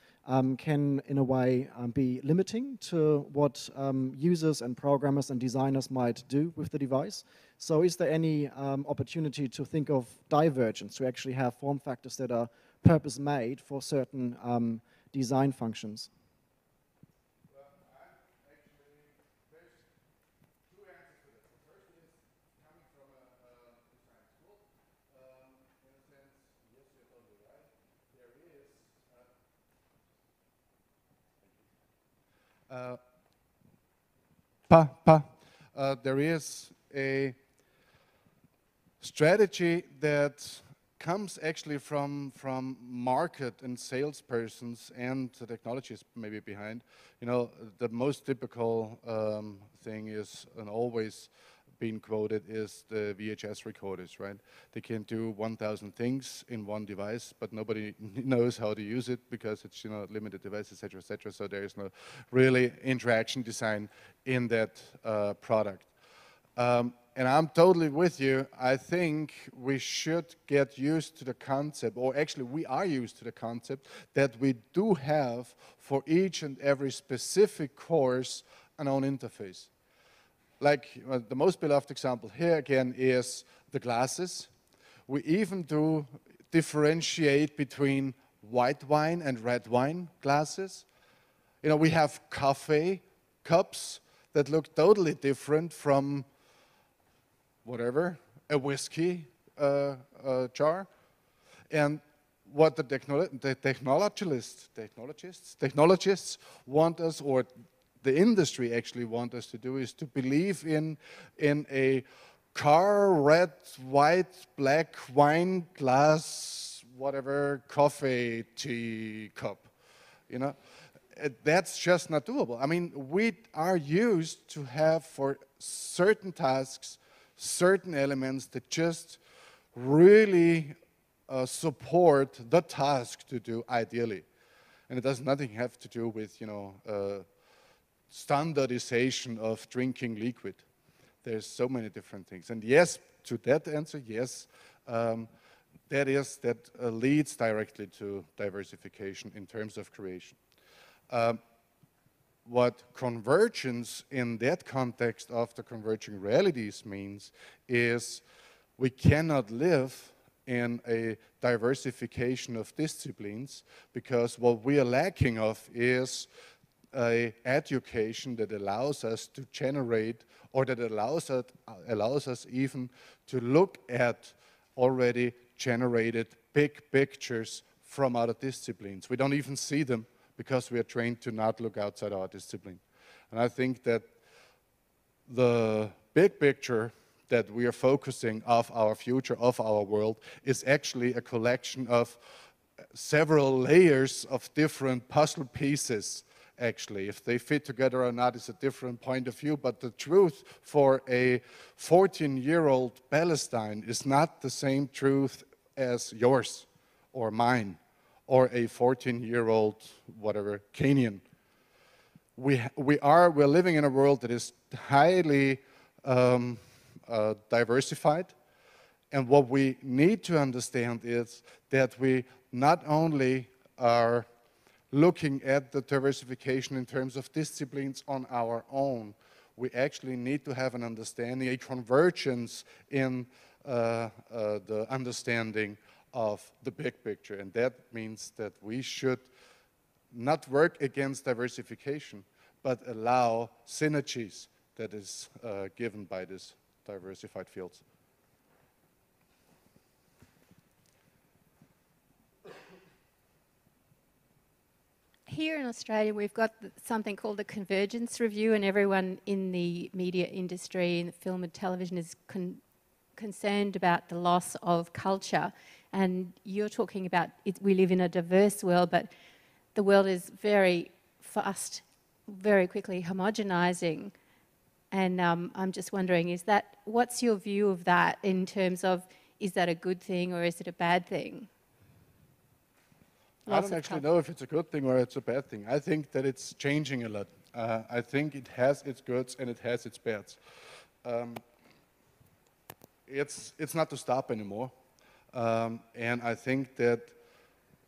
can, in a way, be limiting to what users and programmers and designers might do with the device. So is there any opportunity to think of divergence, to actually have form factors that are purpose-made for certain design functions? Well, there's two answers to this. The first is coming from a design school. In a sense, yes, you're totally right. There is there is a strategy that comes actually from market and salespersons and the technologies maybe behind. You know, the most typical thing is, and always been quoted, is the VHS recorders, right? They can do 1,000 things in one device, but nobody knows how to use it because it's, you know, limited device, etc., etc. So there is no really interaction design in that product. And I'm totally with you. I think we should get used to the concept, or actually we are used to the concept, that we do have for each and every specific course an own interface. Like the most beloved example here again is the glasses. We even do differentiate between white wine and red wine glasses. You know, we have coffee cups that look totally different from whatever, a whiskey jar. And what the technologists want us, or the industry actually want us to do, is to believe in a car red, white, black wine glass whatever coffee tea cup, you know. That's just not doable. I mean, we are used to have for certain tasks, certain elements that just really support the task to do ideally. And it does nothing have to do with, you know, standardization of drinking liquid. There's so many different things. And yes, to that answer, yes, that leads directly to diversification in terms of creation. What convergence in that context of the converging realities means is we cannot live in a diversification of disciplines, because what we are lacking of is an education that allows us to generate, or that allows us even to look at already generated big pictures from other disciplines. We don't even see them because we are trained to not look outside our discipline. And I think that the big picture that we are focusing of our future, of our world, is actually a collection of several layers of different puzzle pieces, actually. If they fit together or not is a different point of view, but the truth for a 14-year-old Palestine is not the same truth as yours or mine or a 14-year-old, whatever, Kenyan. We're living in a world that is highly diversified, and what we need to understand is that we not only are looking at the diversification in terms of disciplines on our own, we actually need to have an understanding, a convergence in the understanding of the big picture. And that means that we should not work against diversification, but allow synergies that is given by these diversified fields. Here in Australia, we've got something called the Convergence Review, and everyone in the media industry, in the film and television, is concerned about the loss of culture. And you're talking about we live in a diverse world, but the world is very fast, very quickly homogenizing. And I'm just wondering, what's your view of that in terms of, is that a good thing or is it a bad thing? I don't actually know if it's a good thing or it's a bad thing. I think that it's changing a lot. I think it has its goods and it has its bads. It's not to stop anymore. And I think that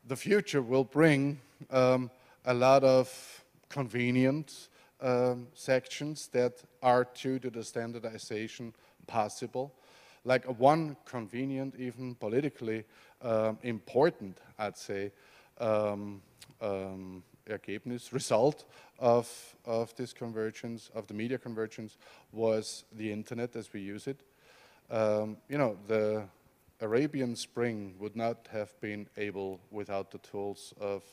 the future will bring a lot of convenient sections that are due to the standardization possible. Like one convenient, even politically important, I'd say, result of this convergence, of the media convergence, was the internet as we use it. You know, the Arabian Spring would not have been able without the tools of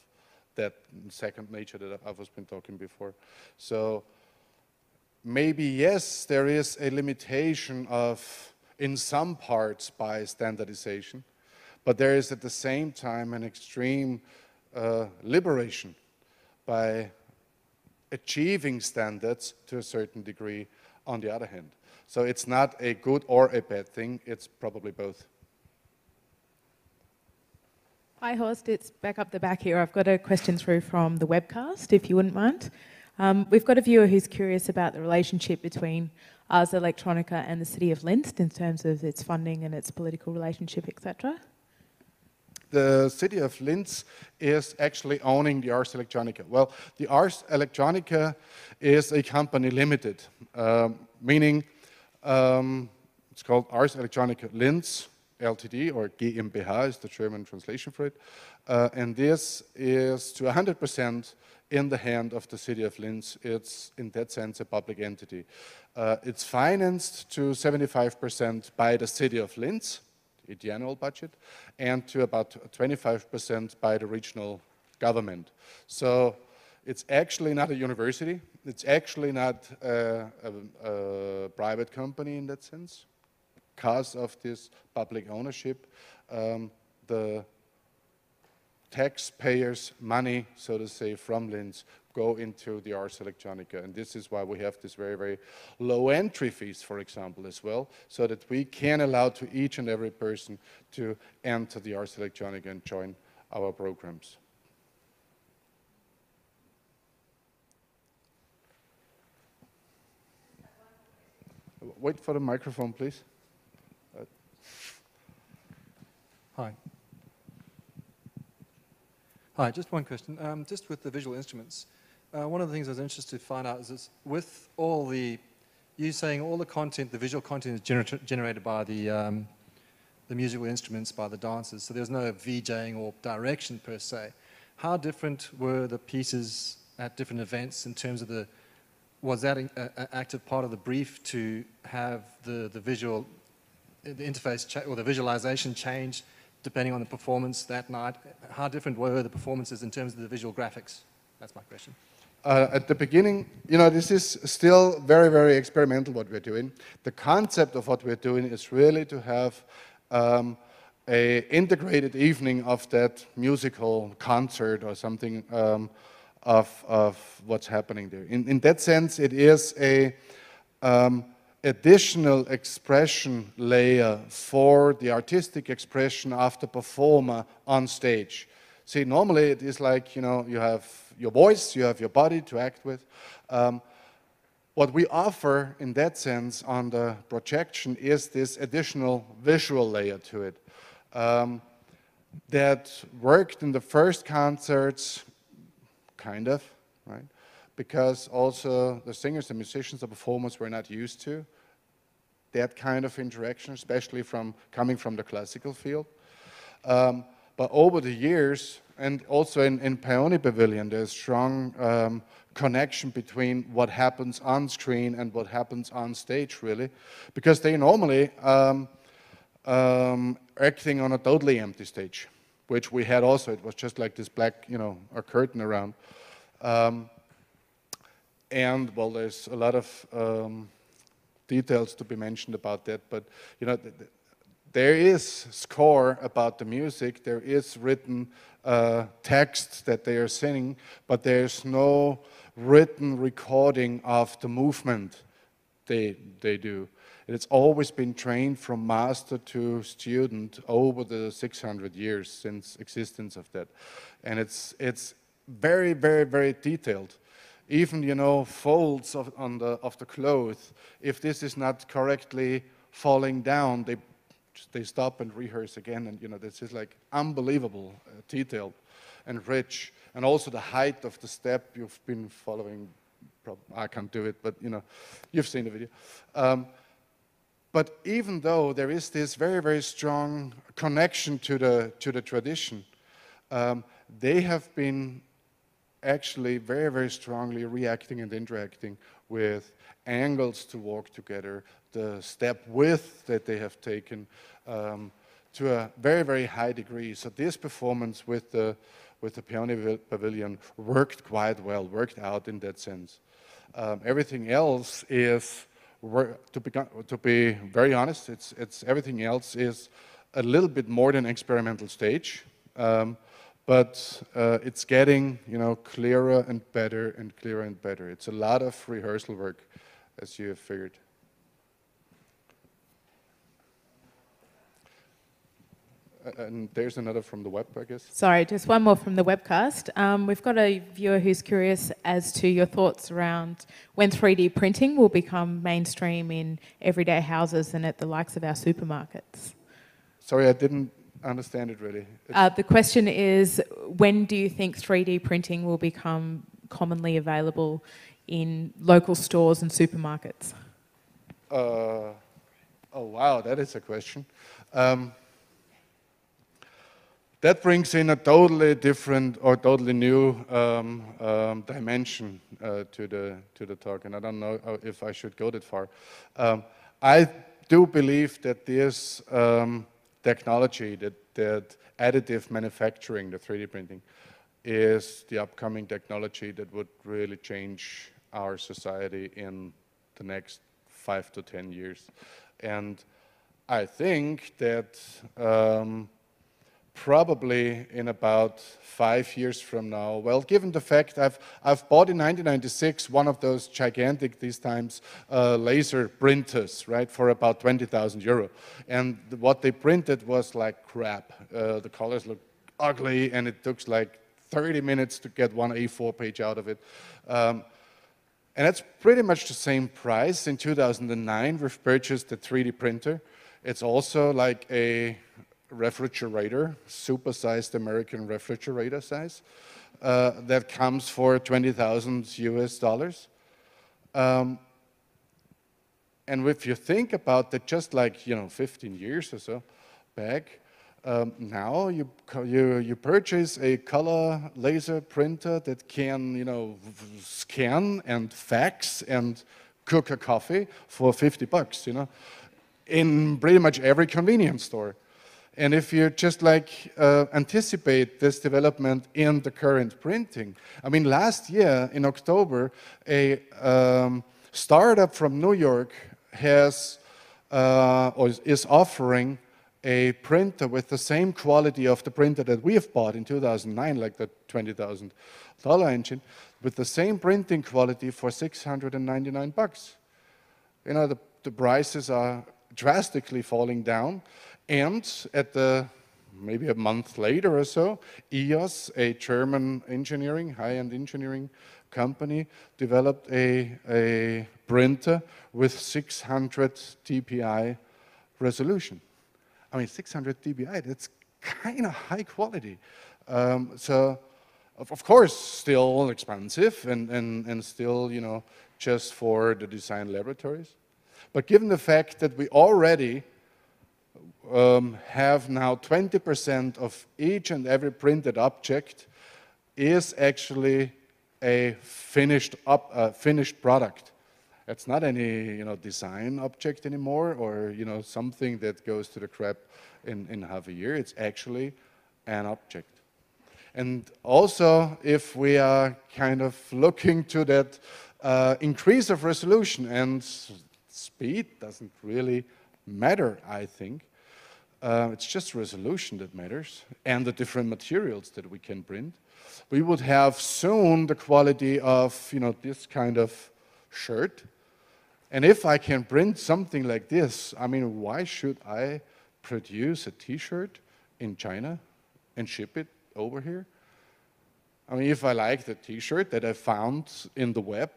that second nature that I've been talking before. So maybe, yes, there is a limitation of, in some parts, by standardization, but there is at the same time an extreme liberation by achieving standards to a certain degree on the other hand. So it's not a good or a bad thing, it's probably both. Hi Horst, it's back up the back here. I've got a question through from the webcast, if you wouldn't mind. We've got a viewer who's curious about the relationship between Ars Electronica and the City of Linz in terms of its funding and its political relationship, etc. The City of Linz is actually owning the Ars Electronica. Well, the Ars Electronica is a company limited, meaning it's called Ars Electronica Linz Ltd, or GmbH is the German translation for it. And this is to 100% in the hand of the City of Linz. It's, in that sense, a public entity. It's financed to 75% by the City of Linz, the annual budget, and to about 25% by the regional government. So it's actually not a university. It's actually not a private company in that sense. Because of this public ownership, the taxpayers' money, so to say, from Linz go into the Ars Electronica. And this is why we have this very, very low entry fees, for example, as well, so that we can allow to each and every person to enter the Ars Electronica and join our programs. Wait for the microphone, please. Hi. Hi, just one question. Just with the visual instruments, one of the things I was interested to find out is this, with all the, you saying all the content, the visual content is generated by the musical instruments, by the dancers, so there's no VJing or direction per se. How different were the pieces at different events in terms of the, was that an active part of the brief to have the visual, the interface or the visualization change depending on the performance that night? How different were the performances in terms of the visual graphics? That's my question. At the beginning, you know, this is still very, very experimental what we're doing. The concept of what we're doing is really to have a integrated evening of that musical concert or something of what's happening there. In that sense, it is a additional expression layer for the artistic expression of the performer on stage. See, normally it is like, you know, you have your voice, you have your body to act with. What we offer in that sense on the projection is this additional visual layer to it that worked in the first concerts, kind of, right? Because also the singers, the musicians, the performers were not used to that kind of interaction, especially coming from the classical field. But over the years, and also in Peony Pavilion, there's strong connection between what happens on screen and what happens on stage, really, because they normally acting on a totally empty stage, which we had also. It was just like this black, you know, a curtain around. And, well, there's a lot of details to be mentioned about that, but, you know, there is score about the music, there is written text that they are singing, but there's no written recording of the movement they do. It's always been trained from master to student over the 600 years since existence of that. And it's very, very, very detailed. Even, you know, folds of the clothes, if this is not correctly falling down, they stop and rehearse again. And, you know, this is like unbelievable detailed and rich. And also the height of the step you've been following. I can't do it, but, you know, you've seen the video. But even though there is this very, very strong connection to the tradition, they have been actually very, very strongly reacting and interacting with angles to walk together, the step width that they have taken to a very, very high degree. So this performance with the Peony Pavilion worked quite well, worked out in that sense. Everything else is, to be very honest, it's everything else is a little bit more than experimental stage. But it's getting, you know, clearer and better and clearer and better. It's a lot of rehearsal work, as you have figured. And there's another from the web, I guess. Sorry, just one more from the webcast. We've got a viewer who's curious as to your thoughts around when 3D printing will become mainstream in everyday houses and at the likes of our supermarkets. Sorry, I didn't understand it really. The question is, when do you think 3D printing will become commonly available in local stores and supermarkets? Oh wow, that is a question. That brings in a totally different or totally new dimension to the talk, and I don't know if I should go that far. I do believe that this technology, that additive manufacturing, the 3D printing, is the upcoming technology that would really change our society in the next 5 to 10 years. And I think that probably in about 5 years from now. Well, given the fact I've bought in 1996 one of those gigantic, these times, laser printers, right, for about 20,000 euro. And what they printed was like crap. The colors looked ugly, and it took like 30 minutes to get one A4 page out of it. And it's pretty much the same price. In 2009, we've purchased a 3D printer. It's also like a refrigerator, super-sized American refrigerator size, that comes for 20,000 US dollars. And if you think about that, just like 15 years or so back, now you purchase a color laser printer that can scan and fax and cook a coffee for 50 bucks, in pretty much every convenience store. And if you just anticipate this development in the current printing, I mean, last year in October, a startup from New York has or is offering a printer with the same quality of the printer that we have bought in 2009, like the $20,000 engine, with the same printing quality for 699 bucks. The prices are drastically falling down. And maybe a month later or so, EOS, a German high-end engineering company, developed a printer with 600 dpi resolution. I mean, 600 dpi, that's kind of high quality. So, of course, still expensive and still, just for the design laboratories. But given the fact that we already have now 20% of each and every printed object is actually a finished product. It's not any design object anymore, or something that goes to the crap in half a year. It's actually an object. And also, if we are kind of looking to that increase of resolution, and speed doesn't really matter, I think. It's just resolution that matters, and the different materials that we can print. We would have soon the quality of this kind of shirt. And if I can print something like this, I mean, why should I produce a T-shirt in China and ship it over here? I mean, if I like the T-shirt that I found in the web,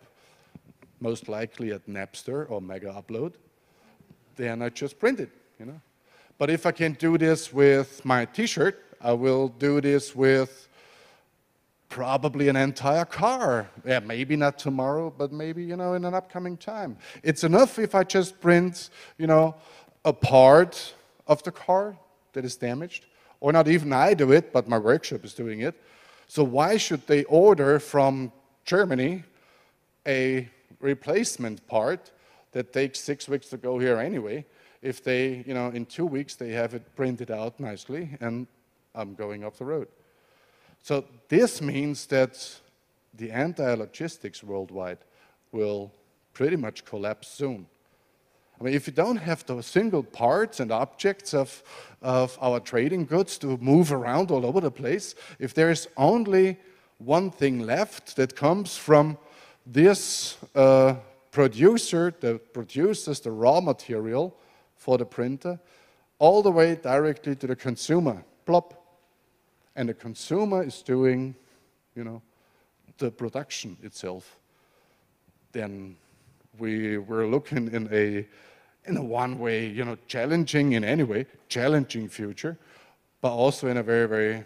most likely at Napster or Mega Upload, then I just print it, But if I can do this with my T-shirt, I will do this with probably an entire car. Yeah, maybe not tomorrow, but maybe, in an upcoming time. It's enough if I just print, a part of the car that is damaged, or not even I do it, but my workshop is doing it. So why should they order from Germany a replacement part that takes 6 weeks to go here anyway, if they, in 2 weeks they have it printed out nicely and I'm going off the road. So this means that the entire logistics worldwide will pretty much collapse soon. I mean, if you don't have those single parts and objects of our trading goods to move around all over the place, if there is only one thing left that comes from this producer that produces the raw material for the printer, all the way directly to the consumer, plop. And the consumer is doing, the production itself. Then we're looking in a one way, challenging in any way, challenging future, but also in a very, very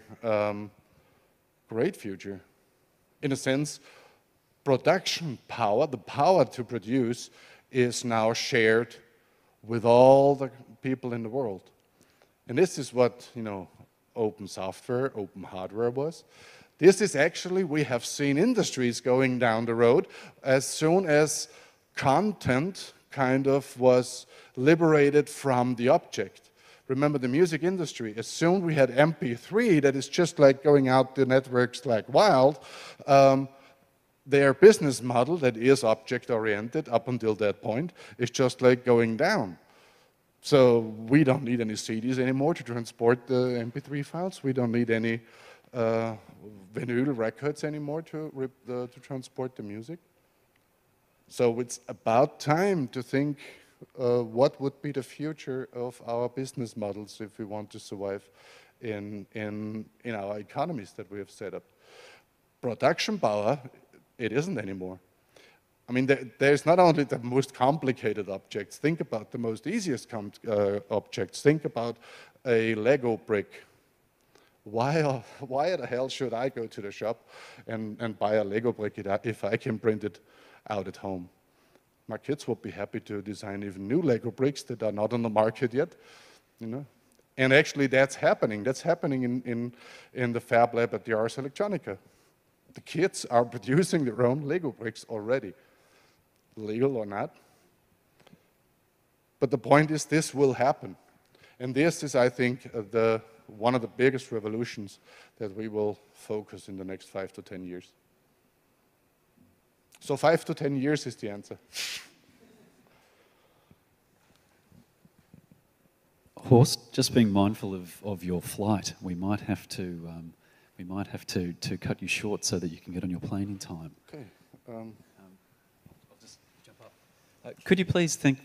great future. In a sense, production power, the power to produce, is now shared with all the people in the world. And this is what, open software, open hardware was. This is actually, we have seen industries going down the road as soon as content kind of was liberated from the object. Remember the music industry, as soon we had MP3 that is just like going out the networks like wild, their business model that is object-oriented up until that point is just like going down. So we don't need any CDs anymore to transport the MP3 files. We don't need any vinyl records anymore to transport the music. So it's about time to think what would be the future of our business models if we want to survive in our economies that we have set up. Production power, it isn't anymore. I mean, there's not only the most complicated objects. Think about the most easiest objects. Think about a Lego brick. Why the hell should I go to the shop and buy a Lego brick if I can print it out at home? My kids will be happy to design even new Lego bricks that are not on the market yet, you know. And actually, that's happening. That's happening in the Fab Lab at the Ars Electronica. The kids are producing their own Lego bricks already, legal or not. But the point is, this will happen. And this is, I think, one of the biggest revolutions that we will focus in the next 5 to 10 years. So 5 to 10 years is the answer. Horst, just being mindful of your flight, we might have to cut you short so that you can get on your plane in time. Okay. I'll just jump up. Could you please thank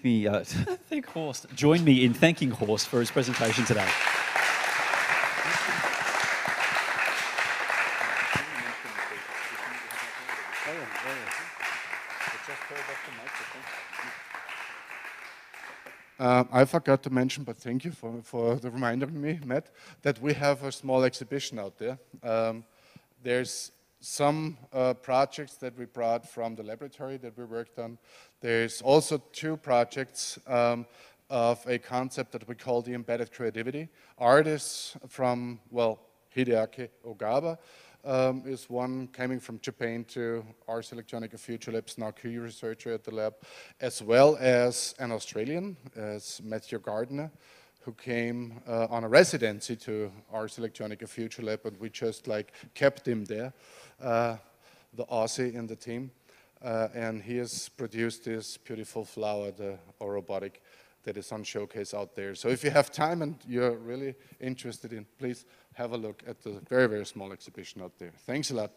Horst? Join me in thanking Horst for his presentation today. I forgot to mention, but thank you for the reminder me, Matt, that we have a small exhibition out there. There's some projects that we brought from the laboratory that we worked on. There's also 2 projects of a concept that we call the embedded creativity. Artists from, well, Hideaki Ogawa is one coming from Japan to Ars Electronica Futurelab, now key researcher at the lab, as well as an Australian, as Matthew Gardner, who came on a residency to Ars Electronica Futurelab, and we just like kept him there, the Aussie in the team, and he has produced this beautiful flower, the robotic, that is on showcase out there. So if you have time and you're really interested in, please have a look at the very, very small exhibition out there. Thanks a lot.